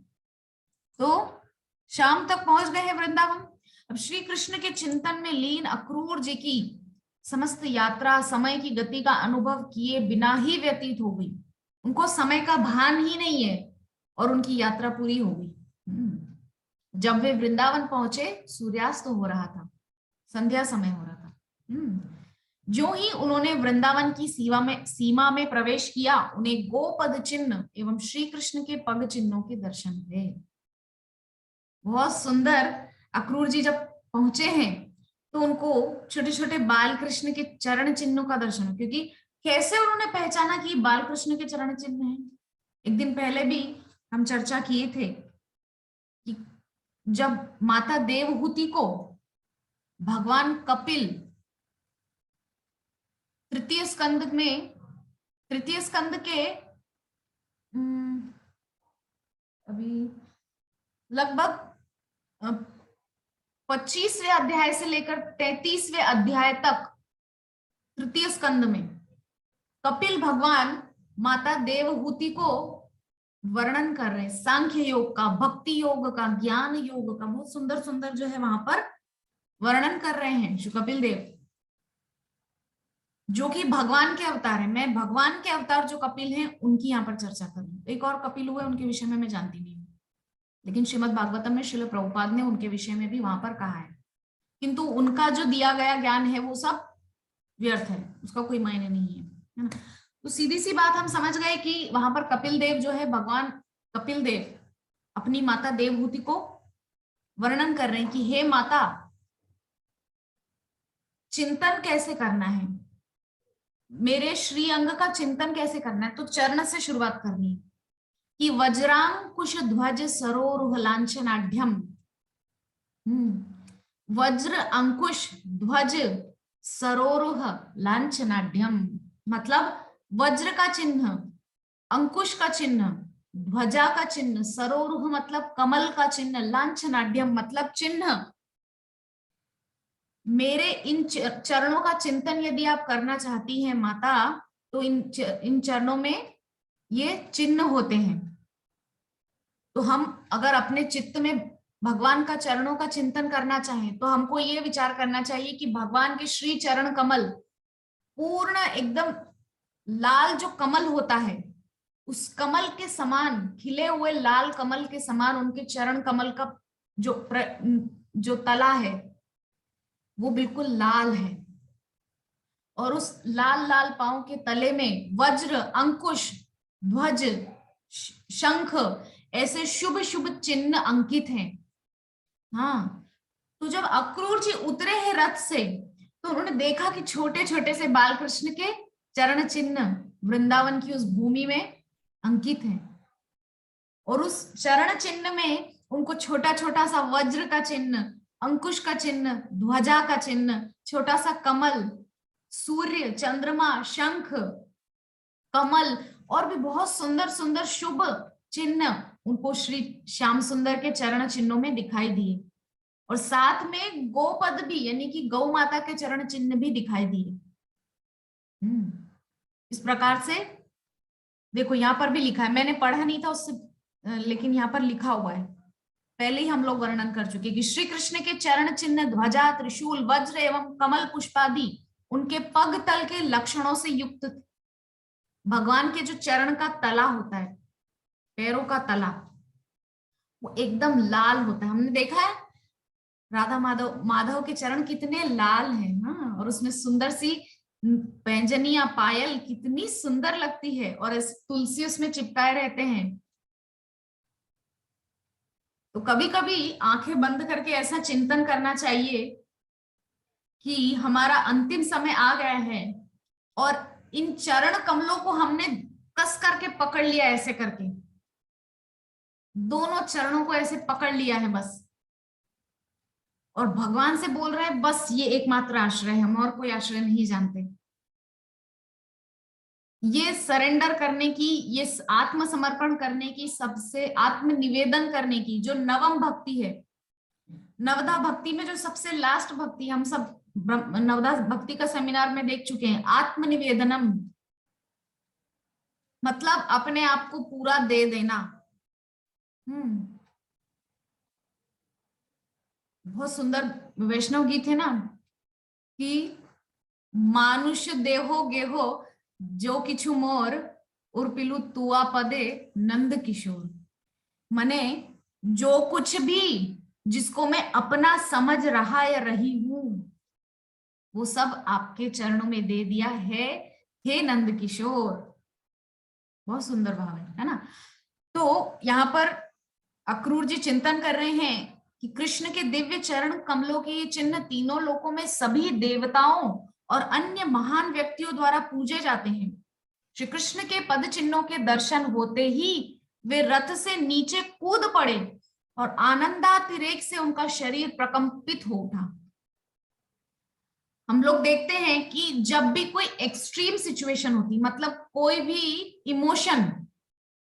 तो शाम तक पहुंच गए हैं वृंदावन। अब श्री कृष्ण के चिंतन में लीन अक्रूर जी की समस्त यात्रा समय की गति का अनुभव किए बिना ही व्यतीत हो गई, उनको समय का भान ही नहीं है, और उनकी यात्रा पूरी हो गई। जब वे वृंदावन पहुंचे सूर्यास्त हो रहा था, संध्या समय हो रहा था। जो ही उन्होंने वृंदावन की सीमा में प्रवेश किया, उन्हें गोपद चिन्ह एवं श्री कृष्ण के पग चिन्हों के दर्शन हुए। बहुत सुंदर। अक्रूर जी जब पहुंचे हैं तो उनको छोटे छोटे बाल कृष्ण के चरण चिन्हों का दर्शन, क्योंकि कैसे उन्होंने पहचाना कि बाल कृष्ण के चरण चिन्ह हैं। एक दिन पहले भी हम चर्चा किए थे कि जब माता देवहूति को भगवान कपिल तृतीय स्कंद के अभी लगभग 25वें अध्याय से लेकर 33वें अध्याय तक तृतीय स्कंद में कपिल भगवान माता देवहूति को वर्णन कर रहे हैं, सांख्य योग का, भक्ति योग का, ज्ञान योग का, बहुत सुंदर सुंदर जो है वहां पर वर्णन कर रहे हैं श्री कपिल देव, जो कि भगवान के अवतार है। मैं भगवान के अवतार जो कपिल हैं उनकी यहाँ पर चर्चा कर रही हूँ। एक और कपिल हुए, उनके विषय में मैं जानती नहीं हूँ, लेकिन श्रीमद् भागवतम में श्रील प्रभुपाद ने उनके विषय में भी वहां पर कहा है, किंतु उनका जो दिया गया ज्ञान है वो सब व्यर्थ है, उसका कोई मायने नहीं है ना। तो सीधी सी बात हम समझ गए कि वहां पर कपिल देव जो है, भगवान कपिल देव अपनी माता देवहूति को वर्णन कर रहे हैं कि हे माता, चिंतन कैसे करना है, मेरे श्री अंग का चिंतन कैसे करना है। तो चरण से शुरुआत करनी है कि वज्रांकुश ध्वज सरोरुह लांछनाढ्यम। वज्र अंकुश ध्वज सरोरुह लांछनाढ्यम मतलब वज्र का चिन्ह, अंकुश का चिन्ह, ध्वजा का चिन्ह, सरोरुह मतलब कमल का चिन्ह, लांछनाढ्यम मतलब चिन्ह। मेरे इन चरणों का चिंतन यदि आप करना चाहती हैं माता, तो इन चरणों में ये चिन्ह होते हैं। तो हम अगर अपने चित्त में भगवान का चरणों का चिंतन करना चाहें तो हमको ये विचार करना चाहिए कि भगवान के श्री चरण कमल पूर्ण एकदम लाल जो कमल होता है, उस कमल के समान, खिले हुए लाल कमल के समान उनके चरण कमल का जो तला है वो बिल्कुल लाल है, और उस लाल लाल पांव के तले में वज्र, अंकुश, ध्वज, शंख ऐसे शुभ शुभ चिन्ह अंकित हैं। हाँ, तो जब अक्रूर जी उतरे हैं रथ से तो उन्होंने देखा कि छोटे छोटे से बाल कृष्ण के चरण चिन्ह वृंदावन की उस भूमि में अंकित हैं। और उस चरण चिन्ह में उनको छोटा छोटा सा वज्र का चिन्ह, अंकुश का चिन्ह, ध्वजा का चिन्ह, छोटा सा कमल, सूर्य, चंद्रमा, शंख, कमल और भी बहुत सुंदर सुंदर शुभ चिन्ह उनको श्री श्याम सुंदर के चरण चिन्हों में दिखाई दिए। और साथ में गोपद भी, यानी कि गौ माता के चरण चिन्ह भी दिखाई दिए। इस प्रकार से देखो, यहाँ पर भी लिखा है, मैंने पढ़ा नहीं था उससे, लेकिन यहाँ पर लिखा हुआ है, पहले ही हम लोग वर्णन कर चुके कि श्री कृष्ण के चरण चिन्ह ध्वजा, त्रिशूल, वज्र एवं कमल पुष्पादि उनके पग तल के लक्षणों से युक्त थे। भगवान के जो चरण का तला होता है, पैरों का तला, वो एकदम लाल होता है। हमने देखा है राधा माधव के चरण कितने लाल हैं। हाँ, और उसमें सुंदर सी पैंजनिया, पायल कितनी सुंदर लगती है, और तुलसी उसमें चिपकाए रहते हैं। तो कभी कभी आंखें बंद करके ऐसा चिंतन करना चाहिए कि हमारा अंतिम समय आ गया है और इन चरण कमलों को हमने कस करके पकड़ लिया, ऐसे करके दोनों चरणों को ऐसे पकड़ लिया है बस, और भगवान से बोल रहे हैं बस ये एकमात्र आश्रय है, हम और कोई आश्रय नहीं जानते। ये सरेंडर करने की, ये आत्मसमर्पण करने की, सबसे आत्मनिवेदन करने की जो नवम भक्ति है, नवदा भक्ति में जो सबसे लास्ट भक्ति, हम सब नवदा भक्ति का सेमिनार में देख चुके हैं, आत्मनिवेदनम मतलब अपने आप को पूरा दे देना। बहुत सुंदर वैष्णव गीत है ना कि मानुष देहो गेहो जो किछु मोर उर्पिलु तुआ पदे नंद किशोर। मने जो कुछ भी जिसको मैं अपना समझ रहा या रही हूं, वो सब आपके चरणों में दे दिया है, हे नंद किशोर। बहुत सुंदर भाव है ना। तो यहाँ पर अक्रूर जी चिंतन कर रहे हैं कि कृष्ण के दिव्य चरण कमलों के ये चिन्ह तीनों लोकों में सभी देवताओं और अन्य महान व्यक्तियों द्वारा पूजे जाते हैं। श्री कृष्ण के पद चिन्हों के दर्शन होते ही वे रथ से नीचे कूद पड़े और आनंदातिरेक से उनका शरीर प्रकंपित हो उठा। हम लोग देखते हैं कि जब भी कोई एक्सट्रीम सिचुएशन होती, मतलब कोई भी इमोशन,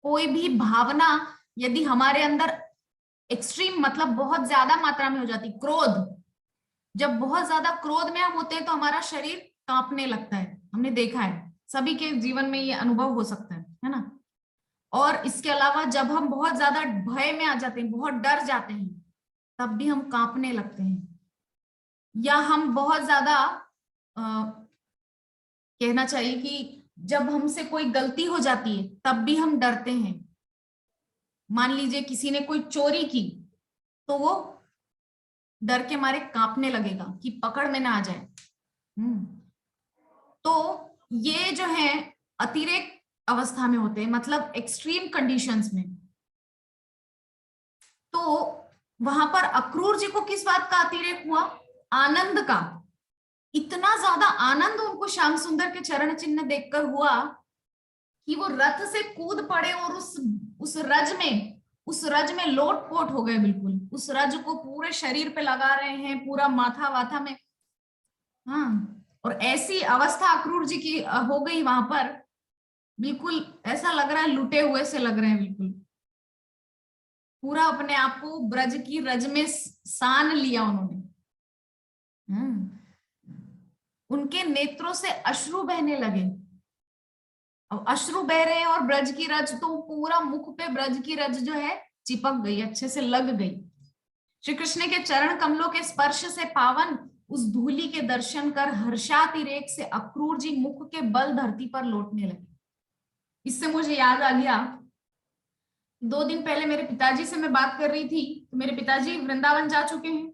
कोई भी भावना यदि हमारे अंदर एक्सट्रीम मतलब बहुत ज्यादा मात्रा में हो जाती, क्रोध, जब बहुत ज्यादा क्रोध में हम होते हैं तो हमारा शरीर कांपने लगता है। हमने देखा है, सभी के जीवन में ये अनुभव हो सकता है ना। और इसके अलावा जब हम बहुत ज्यादा भय में आ जाते हैं, बहुत डर जाते हैं, तब भी हम कांपने लगते हैं। या हम बहुत ज्यादा कहना चाहिए कि जब हमसे कोई गलती हो जाती है तब भी हम डरते हैं। मान लीजिए किसी ने कोई चोरी की तो वो डर के मारे कांपने लगेगा कि पकड़ में ना आ जाए। तो ये जो है अतिरेक अवस्था में होते हैं, मतलब एक्सट्रीम कंडीशंस में। तो वहां पर अक्रूर जी को किस बात का अतिरेक हुआ? आनंद का। इतना ज्यादा आनंद उनको श्याम सुंदर के चरण चिन्ह देखकर हुआ कि वो रथ से कूद पड़े और उस रज में लोटपोट हो गए बिल्कुल। उस रज को पूरे शरीर पे लगा रहे हैं, पूरा माथा वाथा में। हाँ, और ऐसी अवस्था अक्रूर जी की हो गई वहां पर, बिल्कुल ऐसा लग रहा है लुटे हुए से लग रहे हैं बिल्कुल। पूरा अपने आप को ब्रज की रज में सान लिया उन्होंने। उनके नेत्रों से अश्रु बहने लगे। अब अश्रु बह रहे हैं और ब्रज की रज तो पूरा मुख पे ब्रज की रज जो है चिपक गई, अच्छे से लग गई। श्री कृष्ण के चरण कमलों के स्पर्श से पावन उस धूलि के दर्शन कर हर्षातिरेक से अक्रूर जी मुख के बल धरती पर लौटने लगे। इससे मुझे याद आ गया, 2 दिन पहले मेरे पिताजी से मैं बात कर रही थी, तो मेरे पिताजी वृंदावन जा चुके हैं,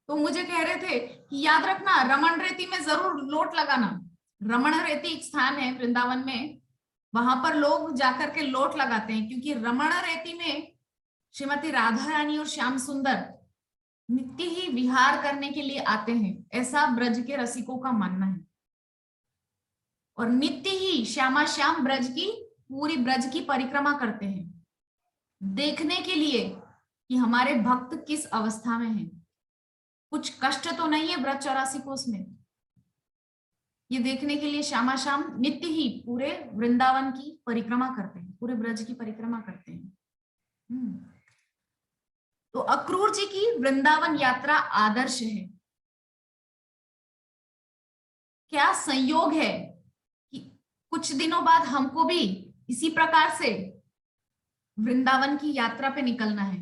तो मुझे कह रहे थे कि याद रखना रमण रेती में जरूर लोट लगाना। रमण रेती एक स्थान है वृंदावन में, वहां पर लोग जाकर के लोट लगाते हैं, क्योंकि रमण रेती में श्रीमती राधा रानी और श्याम सुंदर नित्य ही विहार करने के लिए आते हैं, ऐसा ब्रज के रसिकों का मानना है। और नित्य ही श्यामा श्याम ब्रज की पूरी ब्रज की परिक्रमा करते हैं, देखने के लिए कि हमारे भक्त किस अवस्था में हैं। कुछ कष्ट तो नहीं है ब्रज 84 कोस में। ये देखने के लिए श्यामा शाम नित्य ही पूरे वृंदावन की परिक्रमा करते हैं, पूरे ब्रज की परिक्रमा करते हैं। तो अक्रूर जी की वृंदावन यात्रा आदर्श है। क्या संयोग है कि कुछ दिनों बाद हमको भी इसी प्रकार से वृंदावन की यात्रा पे निकलना है,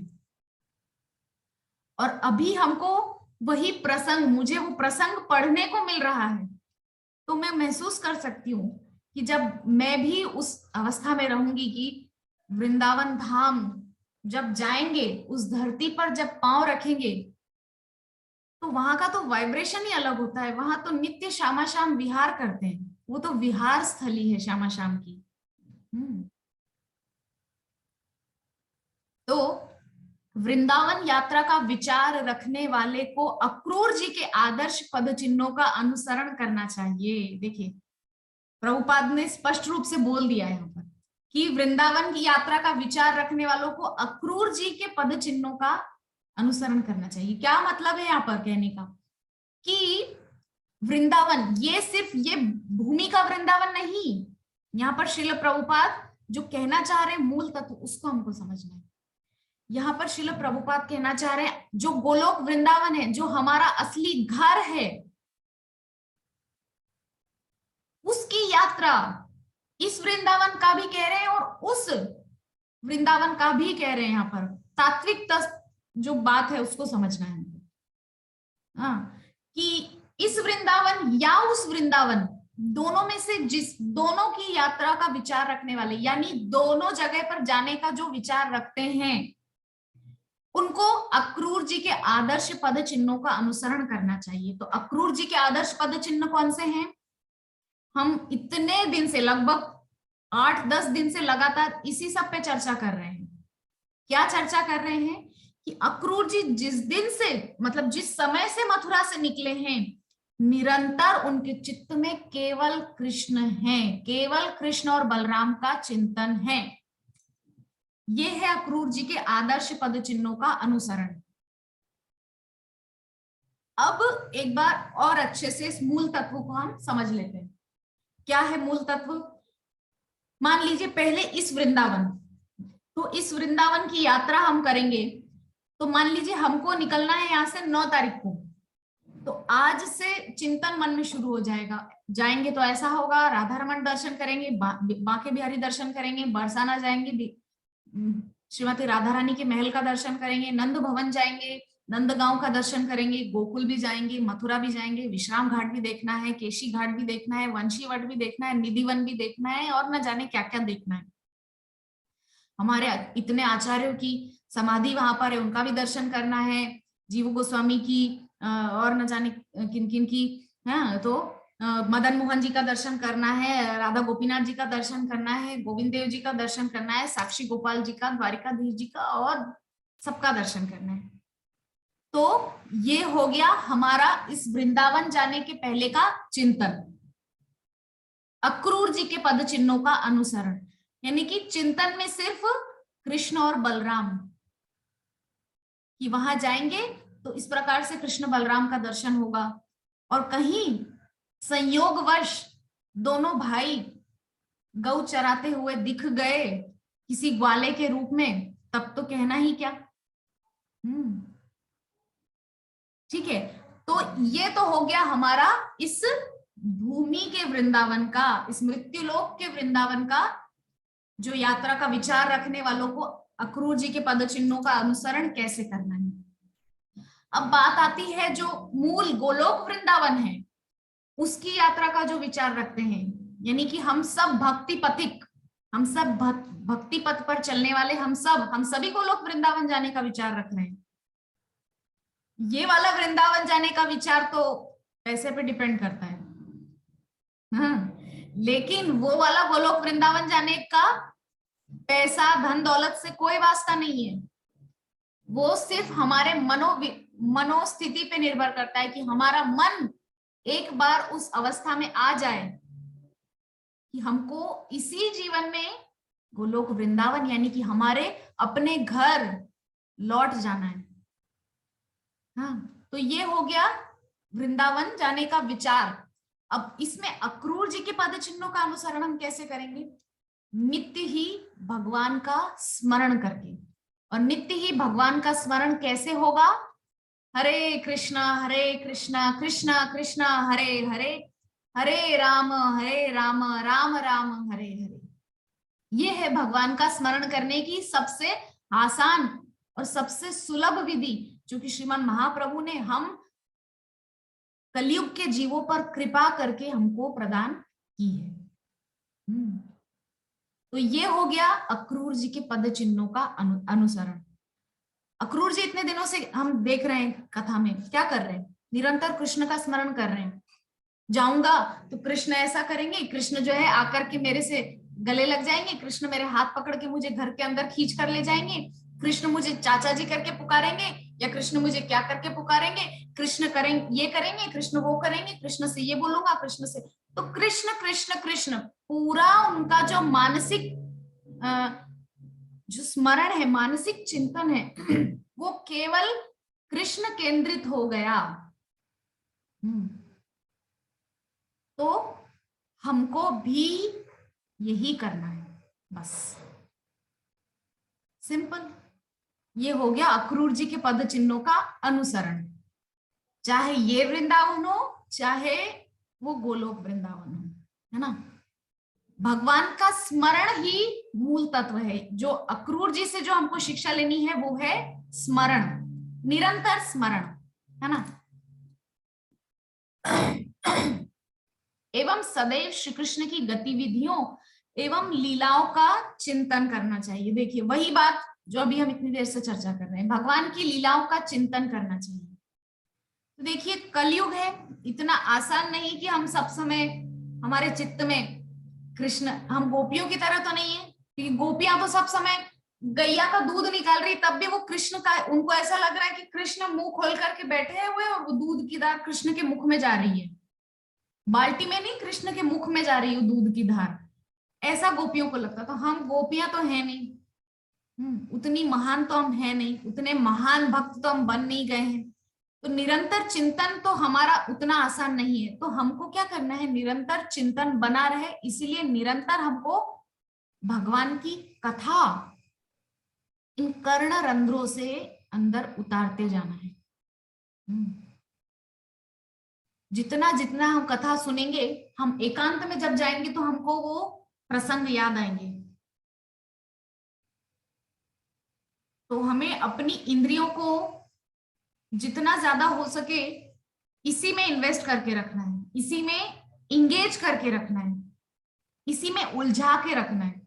और अभी हमको वही प्रसंग, मुझे वो प्रसंग पढ़ने को मिल रहा है। तो मैं महसूस कर सकती हूँ कि जब मैं भी उस अवस्था में रहूंगी कि वृंदावन धाम जब जाएंगे, उस धरती पर जब पांव रखेंगे, तो वहां का तो वाइब्रेशन ही अलग होता है। वहां तो नित्य श्यामा शाम विहार करते हैं, वो तो विहार स्थली है श्यामा शाम की। तो वृंदावन यात्रा का विचार रखने वाले को अक्रूर जी के आदर्श पद चिन्हों का अनुसरण करना चाहिए। देखिए, प्रभुपाद ने स्पष्ट रूप से बोल दिया है यहाँ पर कि वृंदावन की यात्रा का विचार रखने वालों को अक्रूर जी के पद चिन्हों का अनुसरण करना चाहिए। क्या मतलब है यहाँ पर कहने का कि वृंदावन ये सिर्फ ये भूमि का वृंदावन नहीं, यहाँ पर श्रील प्रभुपाद जो कहना चाह रहे हैं मूल तत्व उसको हमको समझना है। यहाँ पर श्रील प्रभुपाद कहना चाह रहे हैं जो गोलोक वृंदावन है, जो हमारा असली घर है, उसकी यात्रा इस वृंदावन का भी कह रहे हैं और उस वृंदावन का भी कह रहे हैं। यहाँ पर तात्विक जो बात है उसको समझना है कि इस वृंदावन या उस वृंदावन, दोनों में से जिस दोनों की यात्रा का विचार रखने वाले, यानी दोनों जगह पर जाने का जो विचार रखते हैं, उनको अक्रूर जी के आदर्श पद चिन्हों का अनुसरण करना चाहिए। तो अक्रूर जी के आदर्श पद चिन्ह कौन से हैं? हम इतने दिन से, लगभग 8-10 दिन से लगातार इसी सब पे चर्चा कर रहे हैं। क्या चर्चा कर रहे हैं कि अक्रूर जी जिस दिन से, मतलब जिस समय से मथुरा से निकले हैं, निरंतर उनके चित्त में केवल कृष्ण है, केवल कृष्ण और बलराम का चिंतन है। ये है अक्रूर जी के आदर्श पद चिन्हों का अनुसरण। अब एक बार और अच्छे से इस मूल तत्व को हम समझ लेते हैं। क्या है मूल तत्व? मान लीजिए पहले इस वृंदावन, तो इस वृंदावन की यात्रा हम करेंगे, तो मान लीजिए हमको निकलना है यहाँ से 9 तारीख को, तो आज से चिंतन मन में शुरू हो जाएगा। जाएंगे तो ऐसा होगा, राधा रमन दर्शन करेंगे, बांके बिहारी दर्शन करेंगे, बरसाना जाएंगे, श्रीमती राधा रानी के महल का दर्शन करेंगे, नंद भवन जाएंगे, नंदगांव का दर्शन करेंगे, गोकुल भी जाएंगे, मथुरा भी जाएंगे, विश्राम घाट भी देखना है, केशी घाट भी देखना है, वंशी वट भी देखना है, निधि वन भी देखना है, और न जाने क्या क्या देखना है। हमारे इतने आचार्यों की समाधि वहां पर है, उनका भी दर्शन करना है, जीव गोस्वामी की और न जाने किन किन की है, तो मदन मोहन जी का दर्शन करना है, राधा गोपीनाथ जी का दर्शन करना है, गोविंद देव जी का दर्शन करना है, साक्षी गोपाल जी का, द्वारिकाधीश जी का, और सबका दर्शन करना है। तो ये हो गया हमारा इस वृंदावन जाने के पहले का चिंतन, अक्रूर जी के पद चिन्हों का अनुसरण, यानी कि चिंतन में सिर्फ कृष्ण और बलराम, कि वहां जाएंगे तो इस प्रकार से कृष्ण बलराम का दर्शन होगा। और कहीं संयोगवश दोनों भाई गौ चराते हुए दिख गए किसी ग्वाले के रूप में, तब तो कहना ही क्या। ठीक है, तो ये तो हो गया हमारा इस भूमि के वृंदावन का, इस मृत्युलोक के वृंदावन का जो यात्रा का विचार रखने वालों को अक्रूर जी के पद चिन्हों का अनुसरण कैसे करना है। अब बात आती है जो मूल गोलोक वृंदावन है उसकी यात्रा का जो विचार रखते हैं, यानी कि हम सब भक्ति पथिक, हम सब भक्ति पथ पर चलने वाले, हम सभी गोलोक वृंदावन जाने का विचार रख रहे हैं। ये वाला वृंदावन जाने का विचार तो पैसे पे डिपेंड करता है, लेकिन वो वाला गोलोक वृंदावन जाने का पैसा धन दौलत से कोई वास्ता नहीं है। वो सिर्फ हमारे मनोस्थिति पे निर्भर करता है कि हमारा मन एक बार उस अवस्था में आ जाए कि हमको इसी जीवन में गोलोक वृंदावन यानी कि हमारे अपने घर लौट जाना है। हाँ, तो ये हो गया वृंदावन जाने का विचार। अब इसमें अक्रूर जी के पद चिन्हों का अनुसरण हम कैसे करेंगे? नित्य ही भगवान का स्मरण करके। और नित्य ही भगवान का स्मरण कैसे होगा? हरे कृष्णा कृष्णा कृष्णा हरे हरे, हरे राम राम राम हरे हरे। ये है भगवान का स्मरण करने की सबसे आसान और सबसे सुलभ विधि, जो कि श्रीमान महाप्रभु ने हम कलयुग के जीवों पर कृपा करके हमको प्रदान की है। तो ये हो गया अक्रूर जी के पद चिन्हों का अनुसरण। अक्रूर जी इतने दिनों से हम देख रहे हैं कथा में क्या कर रहे हैं, निरंतर कृष्ण का स्मरण कर रहे हैं। जाऊंगा तो कृष्ण ऐसा करेंगे, कृष्ण जो है आकर के मेरे से गले लग जाएंगे, कृष्ण मेरे हाथ पकड़ के मुझे घर के अंदर खींच कर ले जाएंगे, कृष्ण मुझे चाचा जी करके पुकारेंगे, या कृष्ण मुझे क्या करके पुकारेंगे, कृष्ण करेंगे ये करेंगे, कृष्ण वो करेंगे, कृष्ण से ये बोलूंगा, कृष्ण से। तो कृष्ण कृष्ण कृष्ण पूरा उनका जो मानसिक जो स्मरण है, मानसिक चिंतन है वो केवल कृष्ण केंद्रित हो गया। तो हमको भी यही करना है, बस सिंपल। ये हो गया अक्रूर जी के पद चिन्हों का अनुसरण, चाहे ये वृंदावन हो चाहे वो गोलोक वृंदावन हो, है ना। भगवान का स्मरण ही मूल तत्व है। जो अक्रूर जी से जो हमको शिक्षा लेनी है वो है स्मरण, निरंतर स्मरण, है ना। एवं सदैव श्री कृष्ण की गतिविधियों एवं लीलाओं का चिंतन करना चाहिए। देखिए वही बात जो अभी हम इतनी देर से चर्चा कर रहे हैं, भगवान की लीलाओं का चिंतन करना चाहिए। तो देखिए कलयुग है, इतना आसान नहीं कि हम सब समय हमारे चित्त में कृष्ण, हम गोपियों की तरह तो नहीं है, क्योंकि गोपियां तो सब समय गैया का दूध निकाल रही, तब भी वो कृष्ण का, उनको ऐसा लग रहा है कि कृष्ण मुंह खोल करके बैठे हुए और वो दूध की धार कृष्ण के मुख में जा रही है, बाल्टी में नहीं, कृष्ण के मुख में जा रही है दूध की धार। ऐसा गोपियों को लगता। तो हम गोपियां तो है नहीं, उतनी महान तो हम है नहीं, उतने महान भक्त तो हम बन नहीं गए हैं। तो निरंतर चिंतन तो हमारा उतना आसान नहीं है। तो हमको क्या करना है, निरंतर चिंतन बना रहे, इसीलिए निरंतर हमको भगवान की कथा इन कर्ण रंध्रों से अंदर उतारते जाना है। जितना जितना हम कथा सुनेंगे, हम एकांत में जब जाएंगे तो हमको वो प्रसंग याद आएंगे। तो हमें अपनी इंद्रियों को जितना ज्यादा हो सके इसी में इन्वेस्ट करके रखना है, इसी में इंगेज करके रखना है, इसी में उलझा के रखना है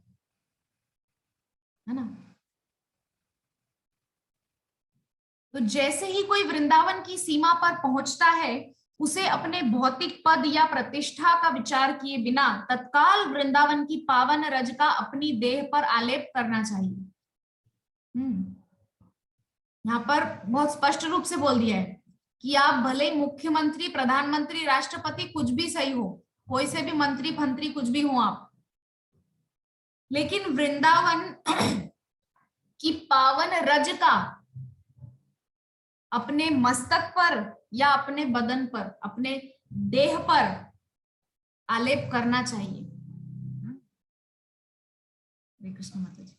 ना। तो जैसे ही कोई वृंदावन की सीमा पर पहुंचता है, उसे अपने भौतिक पद या प्रतिष्ठा का विचार किए बिना तत्काल वृंदावन की पावन रज का अपनी देह पर आलेप करना चाहिए। यहाँ पर बहुत स्पष्ट रूप से बोल दिया है कि आप भले मुख्यमंत्री, प्रधानमंत्री, राष्ट्रपति कुछ भी सही हो, कोई से भी मंत्री फंत्री कुछ भी हो आप, लेकिन वृंदावन की पावन रज का अपने मस्तक पर या अपने बदन पर, अपने देह पर आलेप करना चाहिए। हरे कृष्ण माता जी।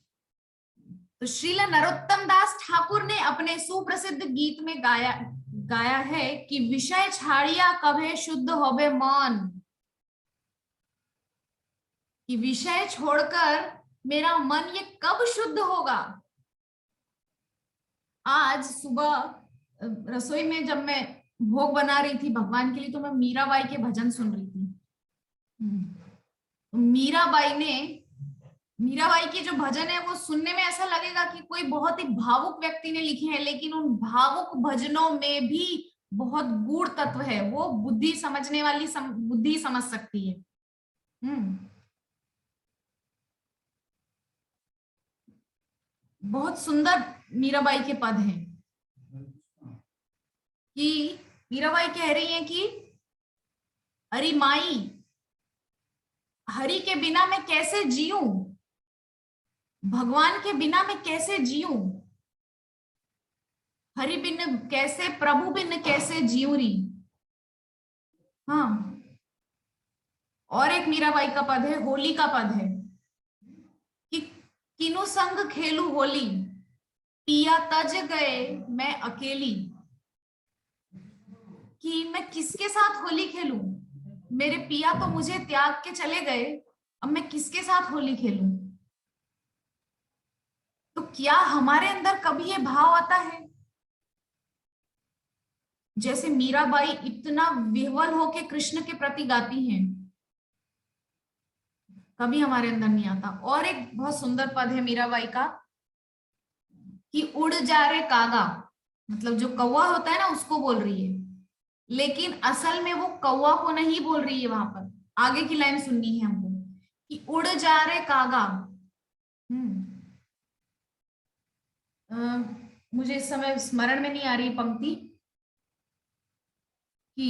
तो श्रील नरोत्तम दास ठाकुर ने अपने सुप्रसिद्ध गीत में गाया है कि विषय छाड़िया कभे शुद्ध होबे मन, कि विषय छोड़कर मेरा मन ये कब शुद्ध होगा। आज सुबह रसोई में जब मैं भोग बना रही थी भगवान के लिए, तो मैं मीराबाई के भजन सुन रही थी। मीराबाई के जो भजन है वो सुनने में ऐसा लगेगा कि कोई बहुत ही भावुक व्यक्ति ने लिखे हैं, लेकिन उन भावुक भजनों में भी बहुत गूढ़ तत्व है। वो बुद्धि समझने वाली बुद्धि समझ सकती है। बहुत सुंदर मीराबाई के पद हैं कि मीराबाई कह रही हैं कि अरे माई, हरि के बिना मैं कैसे जीऊं। भगवान के बिना मैं कैसे जीऊं, हरि बिन कैसे, प्रभु बिन कैसे जीऊं री। हाँ, और एक मीराबाई का पद है, होली का पद है कि किनु संग खेलू होली, पिया तज गए मैं अकेली। कि मैं किसके साथ होली खेलूं, मेरे पिया तो मुझे त्याग के चले गए, अब मैं किसके साथ होली खेलूं। तो क्या हमारे अंदर कभी ये भाव आता है, जैसे मीराबाई इतना विह्वल होके कृष्ण के प्रति गाती हैं, कभी हमारे अंदर नहीं आता। और एक बहुत सुंदर पद है मीराबाई का कि उड़ जा रे कागा, मतलब जो कौवा होता है ना उसको बोल रही है, लेकिन असल में वो कौवा को नहीं बोल रही है। वहां पर आगे की लाइन सुननी है हमको कि उड़ जा रे कागा। हम्म अ, मुझे इस समय स्मरण में नहीं आ रही पंक्ति कि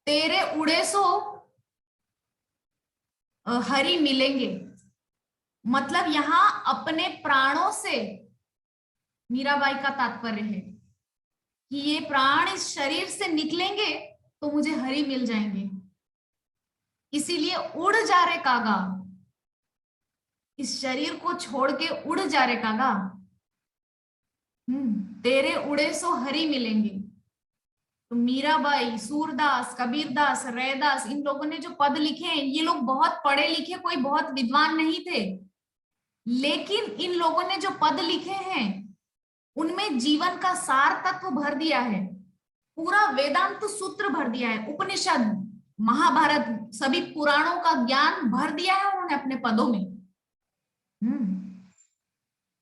तेरे उड़े सो हरि मिलेंगे, मतलब यहां अपने प्राणों से मीराबाई का तात्पर्य है कि ये प्राण इस शरीर से निकलेंगे तो मुझे हरि मिल जाएंगे, इसीलिए उड़ जा रे कागा, इस शरीर को छोड़ के उड़ जा रे कागा। तेरे उड़े सो हरि मिलेंगे। तो मीराबाई, सूरदास, कबीरदास, रैदास, इन लोगों ने जो पद लिखे हैं, ये लोग बहुत पढ़े लिखे, कोई बहुत विद्वान नहीं थे, लेकिन इन लोगों ने जो पद लिखे हैं उनमें जीवन का सार तत्व भर दिया है, पूरा वेदांत सूत्र भर दिया है, उपनिषद, महाभारत, सभी पुराणों का ज्ञान भर दिया है उन्होंने अपने पदों में।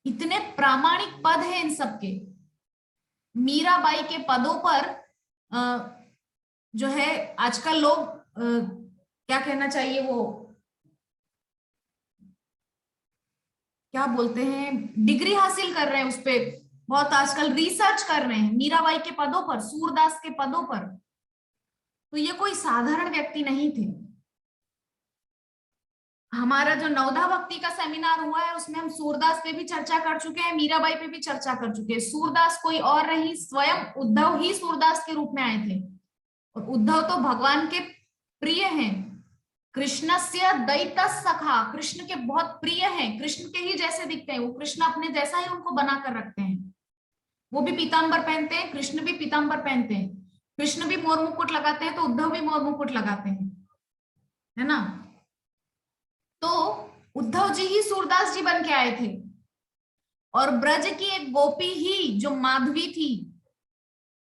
इतने प्रामाणिक पद हैं इन सबके। मीराबाई के पदों पर जो है आजकल लोग क्या कहना चाहिए, वो क्या बोलते हैं, डिग्री हासिल कर रहे हैं उस पे, बहुत आजकल रिसर्च कर रहे हैं मीराबाई के पदों पर, सूरदास के पदों पर। तो ये कोई साधारण व्यक्ति नहीं थे। हमारा जो नवधा भक्ति का सेमिनार हुआ है उसमें हम सूरदास पे भी चर्चा कर चुके हैं, मीराबाई पे भी चर्चा कर चुके हैं। सूरदास कोई और नहीं, स्वयं उद्धव ही सूरदास के रूप में आए थे, और उद्धव तो भगवान के प्रिय हैं, कृष्णस्य दैत सखा, कृष्ण के बहुत प्रिय हैं, कृष्ण के ही जैसे दिखते हैं वो, कृष्ण अपने जैसा ही उनको बना कर रखते हैं। वो भी पीतांबर पहनते हैं, कृष्ण भी पीतांबर पहनते हैं, कृष्ण भी मोर मुकुट लगाते हैं तो उद्धव भी मोर मुकुट लगाते हैं, है ना। तो उद्धव जी ही सूरदास जी बन के आए थे, और ब्रज की एक गोपी ही जो माधवी थी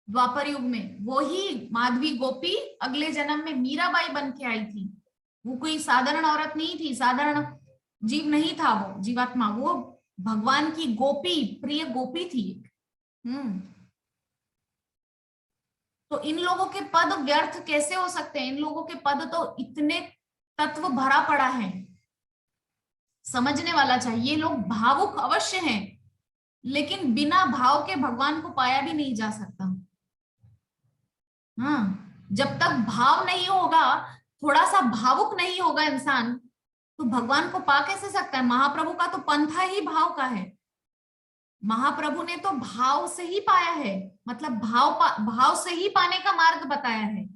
द्वापर युग में, वो ही माधवी गोपी अगले जन्म में मीराबाई बन के आई थी। वो कोई साधारण औरत नहीं थी, साधारण जीव नहीं था, वो जीवात्मा, वो भगवान की गोपी, प्रिय गोपी थी। हम्म तो इन लोगों के पद व्यर्थ कैसे हो सकते हैं, इन लोगों के पद तो इतने तत्व भरा पड़ा है, समझने वाला चाहिए। लोग भावुक अवश्य हैं, लेकिन बिना भाव के भगवान को पाया भी नहीं जा सकता। हाँ, जब तक भाव नहीं होगा, थोड़ा सा भावुक नहीं होगा इंसान, तो भगवान को पा कैसे सकता है। महाप्रभु का तो पंथा ही भाव का है, महाप्रभु ने तो भाव से ही पाया है, मतलब भाव से ही पाने का मार्ग बताया है।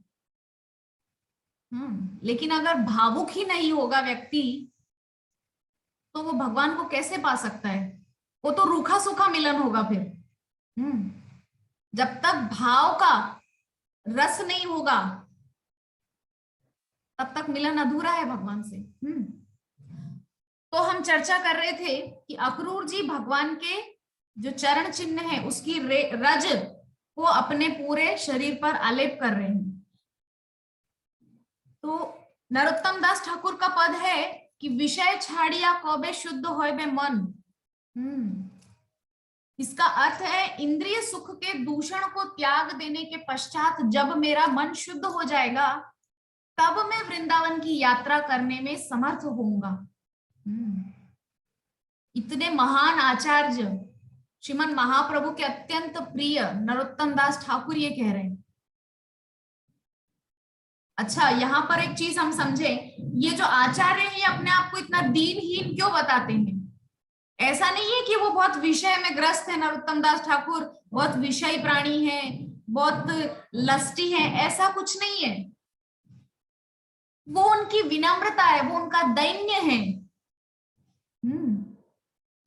लेकिन अगर भावुक ही नहीं होगा व्यक्ति, तो वो भगवान को कैसे पा सकता है, वो तो रूखा सूखा मिलन होगा फिर। जब तक भाव का रस नहीं होगा तब तक मिलन अधूरा है भगवान से। तो हम चर्चा कर रहे थे कि अक्रूर जी भगवान के जो चरण चिन्ह है उसकी रज को अपने पूरे शरीर पर आलेप कर रहे हैं। तो नरोत्तम दास ठाकुर का पद है कि विषय छाड़िया कौबे शुद्ध होय बे मन। इसका अर्थ है इंद्रिय सुख के दूषण को त्याग देने के पश्चात जब मेरा मन शुद्ध हो जाएगा, तब मैं वृंदावन की यात्रा करने में समर्थ होऊंगा। इतने महान आचार्य श्रीमन महाप्रभु के अत्यंत प्रिय नरोत्तम दास ठाकुर ये कह रहे हैं। अच्छा, यहाँ पर एक चीज हम समझे, ये जो आचार्य है अपने आप को इतना दीनहीन क्यों बताते हैं? ऐसा नहीं है कि वो बहुत विषय में ग्रस्त है, नरोत्तम दास ठाकुर बहुत विषयी प्राणी है, बहुत लस्टी है, ऐसा कुछ नहीं है। वो उनकी विनम्रता है, वो उनका दैन्य है।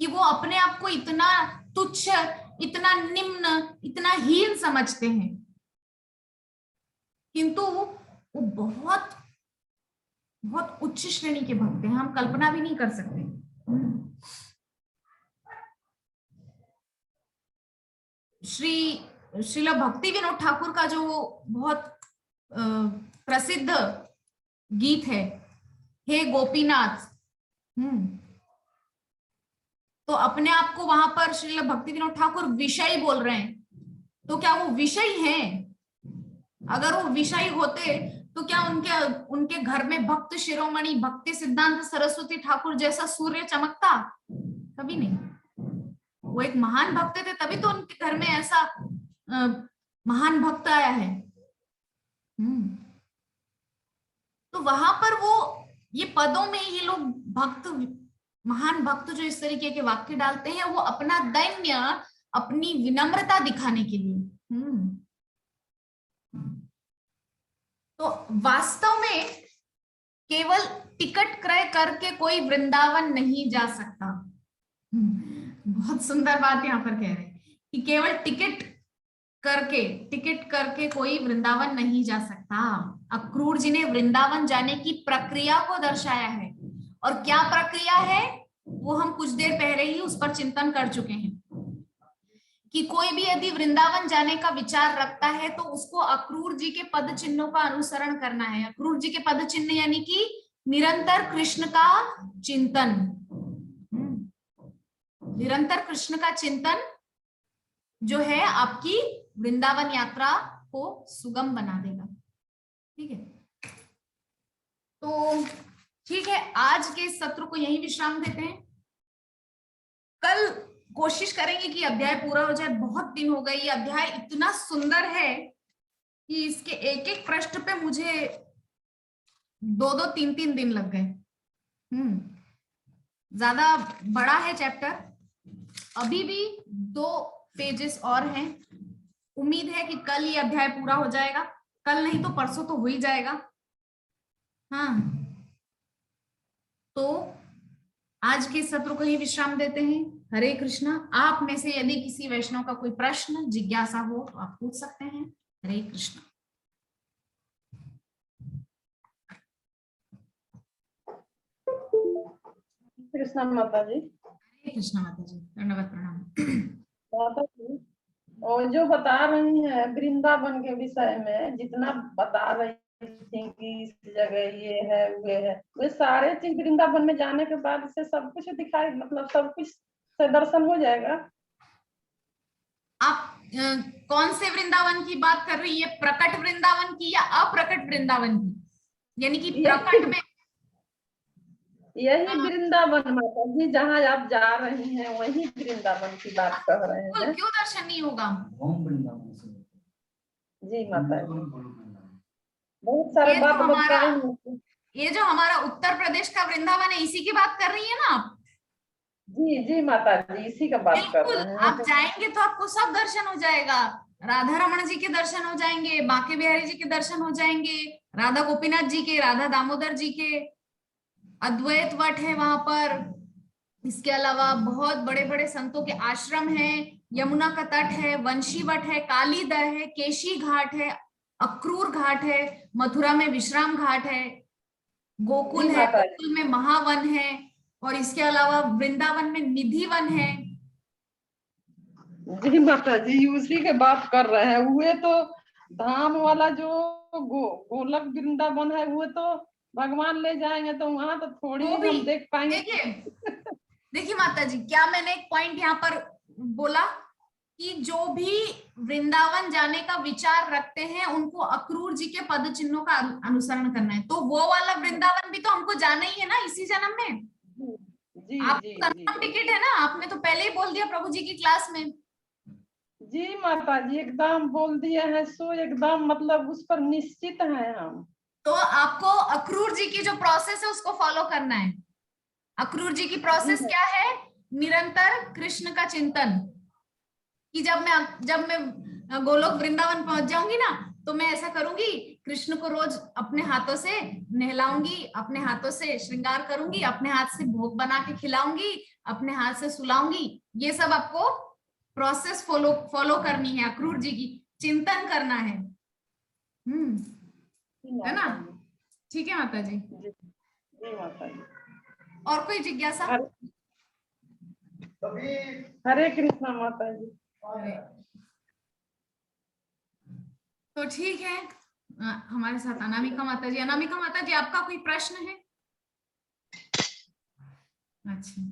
कि वो अपने आप को इतना तुच्छ, इतना निम्न, इतना हीन समझते हैं, किंतु वो बहुत बहुत उच्च श्रेणी के भक्त हैं, हम कल्पना भी नहीं कर सकते। श्रील भक्ति विनोद ठाकुर का जो बहुत प्रसिद्ध गीत है, हे गोपीनाथ, तो अपने आप को वहां पर श्रील भक्ति विनोद ठाकुर विषय बोल रहे हैं, तो क्या वो विषय हैं? अगर वो विषय होते तो क्या उनके उनके घर में भक्त शिरोमणि भक्ति सिद्धांत सरस्वती ठाकुर जैसा सूर्य चमकता? कभी नहीं। वो एक महान भक्त थे, तभी तो उनके घर में ऐसा महान भक्त आया है। तो वहां पर वो ये पदों में ये लोग भक्त, महान भक्त जो इस तरीके के वाक्य डालते हैं, वो अपना दैन्य, अपनी विनम्रता दिखाने के लिए। तो वास्तव में केवल टिकट क्रय करके कोई वृंदावन नहीं जा सकता। बहुत सुंदर बात यहाँ पर कह रहे हैं कि केवल टिकट करके कोई वृंदावन नहीं जा सकता। अक्रूर जी ने वृंदावन जाने की प्रक्रिया को दर्शाया है, और क्या प्रक्रिया है वो हम कुछ देर पहले ही उस पर चिंतन कर चुके हैं कि कोई भी यदि वृंदावन जाने का विचार रखता है तो उसको अक्रूर जी के पद चिन्हों का अनुसरण करना है। अक्रूर जी के पद चिन्ह यानी कि निरंतर कृष्ण का चिंतन। निरंतर कृष्ण का चिंतन जो है आपकी वृंदावन यात्रा को सुगम बना देगा। ठीक है, तो ठीक है, आज के सत्र को यही विश्राम देते हैं। कल कोशिश करेंगे कि अध्याय पूरा हो जाए। बहुत दिन हो गए, ये अध्याय इतना सुंदर है कि इसके एक एक पृष्ठ पे मुझे 2-2, 3-3 दिन लग गए। ज्यादा बड़ा है चैप्टर, अभी भी 2 पेजेस और हैं। उम्मीद है कि कल ये अध्याय पूरा हो जाएगा, कल नहीं तो परसों तो हो ही जाएगा। हाँ, तो आज के सत्र को ही विश्राम देते हैं। हरे कृष्णा। आप में से यदि किसी वैष्णव का कोई प्रश्न जिज्ञासा हो तो आप पूछ सकते हैं। हरे कृष्णा। कृष्णा माता जी। हरे कृष्णा माता जी, धन्यवाद, प्रणाम। माता जी, और जो बता रही हैं वृंदावन के विषय में, जितना बता रही थी कि इस जगह ये है वे है, वे सारे चीज वृंदावन में जाने के बाद से सब कुछ दिखाई, मतलब सब कुछ से दर्शन हो जाएगा। आप कौन से वृंदावन की बात कर रही है? प्रकट वृंदावन की या अप्रकट वृंदावन की? यानी कि प्रकट में यही वृंदावन माता जी जहाँ आप जा रही हैं, वही वृंदावन की बात कर रहे हैं। क्यों दर्शन नहीं होगा? जी माता जी, बहुत सारे बात बताएंगे। ये जो हमारा उत्तर प्रदेश का वृंदावन है, इसी की बात कर रही है ना आप? जी जी माता जी, इसी का बात कर रहे हैं। आप जाएंगे तो आपको सब दर्शन हो जाएगा। राधा रमण जी के दर्शन हो जाएंगे, बांके बिहारी जी के दर्शन हो जाएंगे, राधा गोपीनाथ जी के, राधा दामोदर जी के, अद्वैत वट है वहां पर। इसके अलावा बहुत बड़े बड़े संतों के आश्रम हैं, यमुना का तट है, वंशी वट है, कालीदह है, केशी घाट है, अक्रूर घाट है, मथुरा में विश्राम घाट है, गोकुल है, गोकुल में महावन है, और इसके अलावा वृंदावन में निधि वन है। जी माता जी, उसी के बात कर रहे हैं। हुए तो धाम वाला जो गोलक वृंदावन है, वो तो भगवान ले जाएंगे तो वहां तो थोड़ी हम देख पाएंगे। देखिए माता जी, क्या मैंने एक पॉइंट यहाँ पर बोला कि जो भी वृंदावन जाने का विचार रखते हैं उनको अक्रूर जी के पद चिन्हों का अनुसरण करना है। तो वो वाला वृंदावन भी तो हमको जाना ही है ना इसी जन्म में। जी आपको कंफर्म टिकट है ना? आपने तो पहले ही बोल दिया प्रभु जी की क्लास में। जी माता जी, एकदम बोल दिए हैं, सो एकदम मतलब उस पर निश्चित हैं हम। तो आपको अक्रूर जी की जो प्रोसेस है उसको फॉलो करना है। अक्रूर जी की प्रोसेस क्या है? निरंतर कृष्ण का चिंतन। कि जब मैं गोलोक वृंदावन पहुंच जाऊंगी ना, तो मैं ऐसा करूंगी, कृष्ण को रोज अपने हाथों से नहलाऊंगी, अपने हाथों से श्रृंगार करूंगी, अपने हाथ से भोग बना के खिलाऊंगी, अपने हाथ से सुलाऊंगी। ये सब आपको प्रोसेस फॉलो फॉलो करनी है, अक्रूर जी की चिंतन करना है। है ना? ठीक है माता जी। जी माता जी। और कोई जिज्ञासा? हरे कृष्णा माता जी। तो ठीक है, हमारे साथ अनामिका माता जी। अनामिका माता जी, आपका कोई प्रश्न है? अच्छा,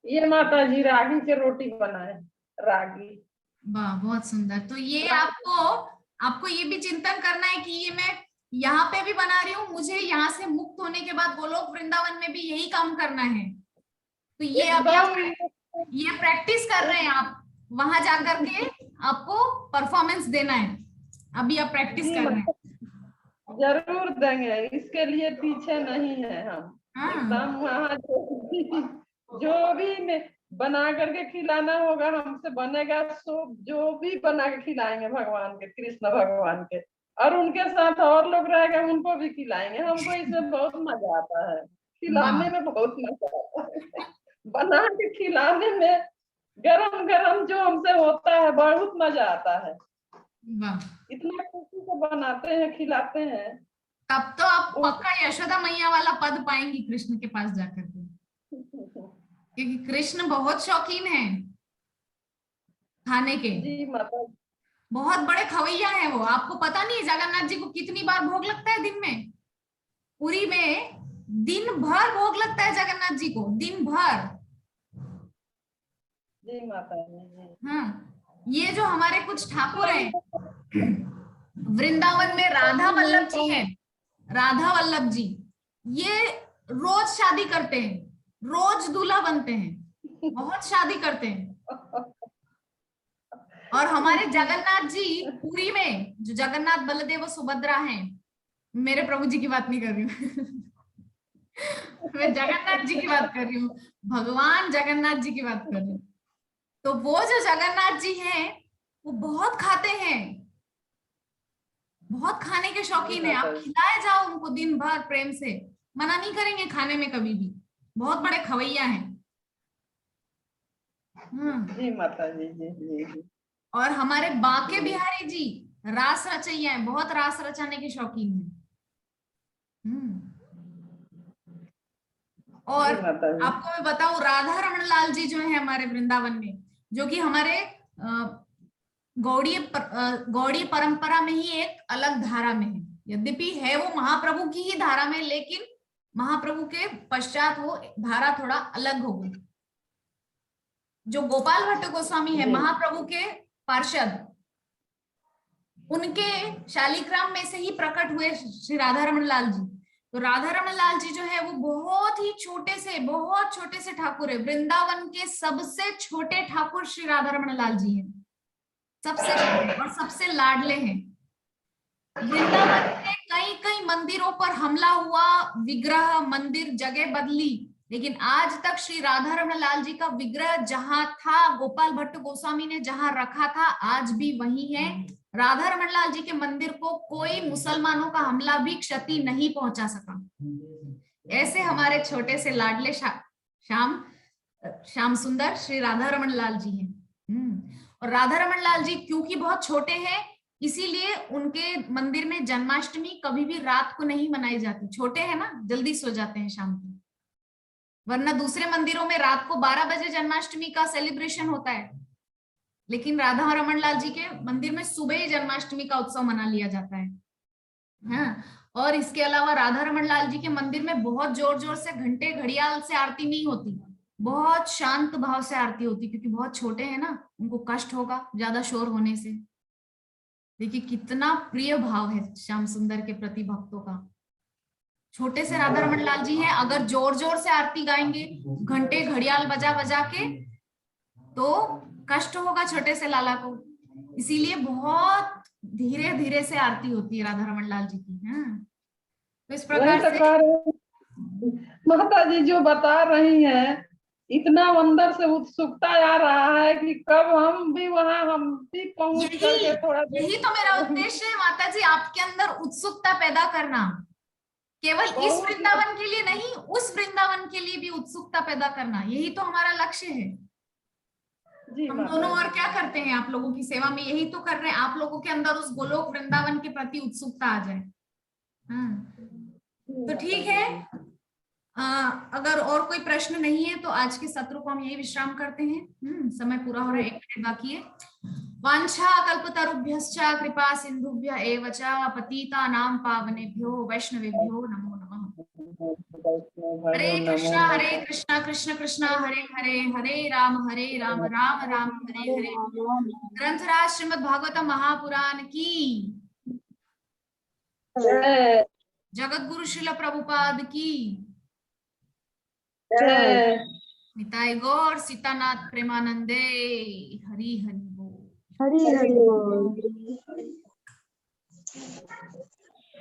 ये माता जी रागी के रोटी बनाए, रागी। वाह, बहुत सुंदर। तो ये आपको ये भी चिंतन करना है कि ये मैं यहाँ पे भी बना रही हूँ, मुझे यहाँ से मुक्त होने के बाद गोलोक वृंदावन में भी यही काम करना है। तो ये अभी आप ये प्रैक्टिस कर रहे हैं, आप वहां जाकर के आपको परफॉर्मेंस देना है। अभी आप प्रैक्टिस कर रहे हैं। जरूर देंगे, इसके लिए पीछे नहीं है हम। हाँ, एकदम वहाँ जो भी बना करके खिलाना होगा हमसे बनेगा, सो जो भी बना के खिलाएंगे भगवान के, कृष्ण भगवान के, और उनके साथ और लोग रहेंगे उनको भी खिलाएंगे। हमको इसमें बहुत मजा आता है, खिलाने में बहुत मजा आता है। बना के खिलाने में गरम गरम जो हमसे होता है बहुत मजा आता है। वाह, इतना खुशी से बनाते हैं, खिलाते हैं। तब तो आप पक्का यशोदा मैया वाला पद पाएंगी कृष्ण के पास जाकर के, क्योंकि कृष्ण बहुत शौकीन है खाने के। जी माता। बहुत बड़े खवैया हैं वो। आपको पता नहीं जगन्नाथ जी को कितनी बार भोग लगता है दिन में? पुरी में दिन भर भोग लगता है जगन्नाथ जी को, दिन भर। जी माता जी। हाँ, ये जो हमारे कुछ ठाकुर हैं वृंदावन में, राधा वल्लभ जी हैं, राधा वल्लभ जी, ये रोज शादी करते हैं, रोज दूल्हा बनते हैं, बहुत शादी करते हैं। और हमारे जगन्नाथ जी पुरी में, जो जगन्नाथ बलदेव और सुभद्रा हैं, मेरे प्रभु जी की बात नहीं कर रही हूँ मैं जगन्नाथ जी की बात कर रही हूँ, भगवान जगन्नाथ जी की बात कर रही हूँ। तो वो जो जगन्नाथ जी हैं वो बहुत खाते हैं, बहुत खाने के शौकीन है। आप खिलाए जाओ उनको दिन भर प्रेम से, मना नहीं करेंगे खाने में कभी भी। बहुत बड़े खवैया हैं। जी माता जी। जी जी। और हमारे बांके बिहारी जी रास रचैया हैं, बहुत रास रचाने के शौकीन हैं। और आपको मैं बताऊं, राधा रमन लाल जी जो है हमारे वृंदावन में, जो कि हमारे गौड़ीय परंपरा में ही एक अलग धारा में है। यद्यपि है वो महाप्रभु की ही धारा में, लेकिन महाप्रभु के पश्चात वो धारा थोड़ा अलग हो गई। जो गोपाल भट्ट गोस्वामी है महाप्रभु के पार्षद, उनके शालिग्राम में से ही प्रकट हुए श्री राधा रमन लाल जी। तो राधा रमन लाल जी जो है वो बहुत ही बहुत छोटे से ठाकुर है। वृंदावन के सबसे छोटे ठाकुर श्री राधा रमन लाल जी हैं, सबसे छोटे और सबसे लाडले हैं। वृंदावन के कई कई मंदिरों पर हमला हुआ, विग्रह मंदिर जगह बदली, लेकिन आज तक श्री राधा रमन लाल जी का विग्रह जहां था, गोपाल भट्ट गोस्वामी ने जहां रखा था, आज भी वही है। राधा रमन लाल जी के मंदिर को कोई मुसलमानों का हमला भी क्षति नहीं पहुंचा सका। ऐसे हमारे छोटे से लाडले श्याम सुंदर श्री राधा रमन लाल जी हैं। और राधा रमन लाल जी क्योंकि बहुत छोटे हैं, इसीलिए उनके मंदिर में जन्माष्टमी कभी भी रात को नहीं मनाई जाती। छोटे हैं ना, जल्दी सो जाते हैं शाम को, वरना दूसरे मंदिरों में रात को 12 बजे जन्माष्टमी का सेलिब्रेशन होता है, लेकिन राधा रमन लाल जी के मंदिर में सुबह ही जन्माष्टमी का उत्सव मना लिया जाता है। हाँ, और इसके अलावा राधा रमन लाल जी के मंदिर में बहुत जोर जोर से घंटे घड़ियाल से आरती नहीं होती, बहुत शांत भाव से आरती होती, क्योंकि बहुत छोटे हैं ना, उनको कष्ट होगा ज्यादा शोर होने से। देखिए कितना प्रिय भाव है श्याम सुंदर के प्रति भक्तों का। छोटे से राधा रमन लाल जी हैं, अगर जोर जोर से आरती गाएंगे, घंटे घड़ियाल बजा बजा के, तो कष्ट होगा छोटे से लाला को। इसीलिए बहुत धीरे धीरे से आरती होती है राधा रमन लाल जी की। हाँ, तो इस वही प्रकार तो से कह रहे हैं। माता जी जो बता रही हैं, इतना अंदर से उत्सुकता आ रहा है कि कब हम भी वहां, हम भी पहुंच यही करके थोड़ा यही तो मेरा देर उद्देश्य है माता जी, आपके अंदर उत्सुकता पैदा करना। केवल इस बहुत ही वृंदावन के लिए नहीं, उस वृंदावन के लिए भी उत्सुकता पैदा करना, यही तो हमारा लक्ष्य है। जी हम माता दोनों और क्या जी। करते हैं आप लोगों की सेवा में, यही तो कर रहे हैं, आप लोगों के अंदर उस गोलोक वृंदावन के प्रति उत्सुकता आ जाए। हाँ, जी तो माता ठीक है। जी। अगर और कोई प्रश्न नहीं है तो आज के सत्र को हम यही विश्राम करते हैं। समय पूरा हो रहा है, 1 मिनट बाकी है। वांछा कल्पतरुभ्यश्च कृपा सिंधुभ्य एव च पतितानां पावनेभ्यो वैष्णवेभ्यो नमो नमः। हरे नमो नमः। कृष्णा कृष्ण कृष्ण हरे हरे, हरे राम राम राम हरे हरे। ग्रंथराज श्रीमद् भागवत महापुराण की जय जगत गुरु श्रील प्रभुपाद की जय। निताई गौर सीतानाथ प्रेमानंदे। हरि हरि बोल। हरी हरी बोल।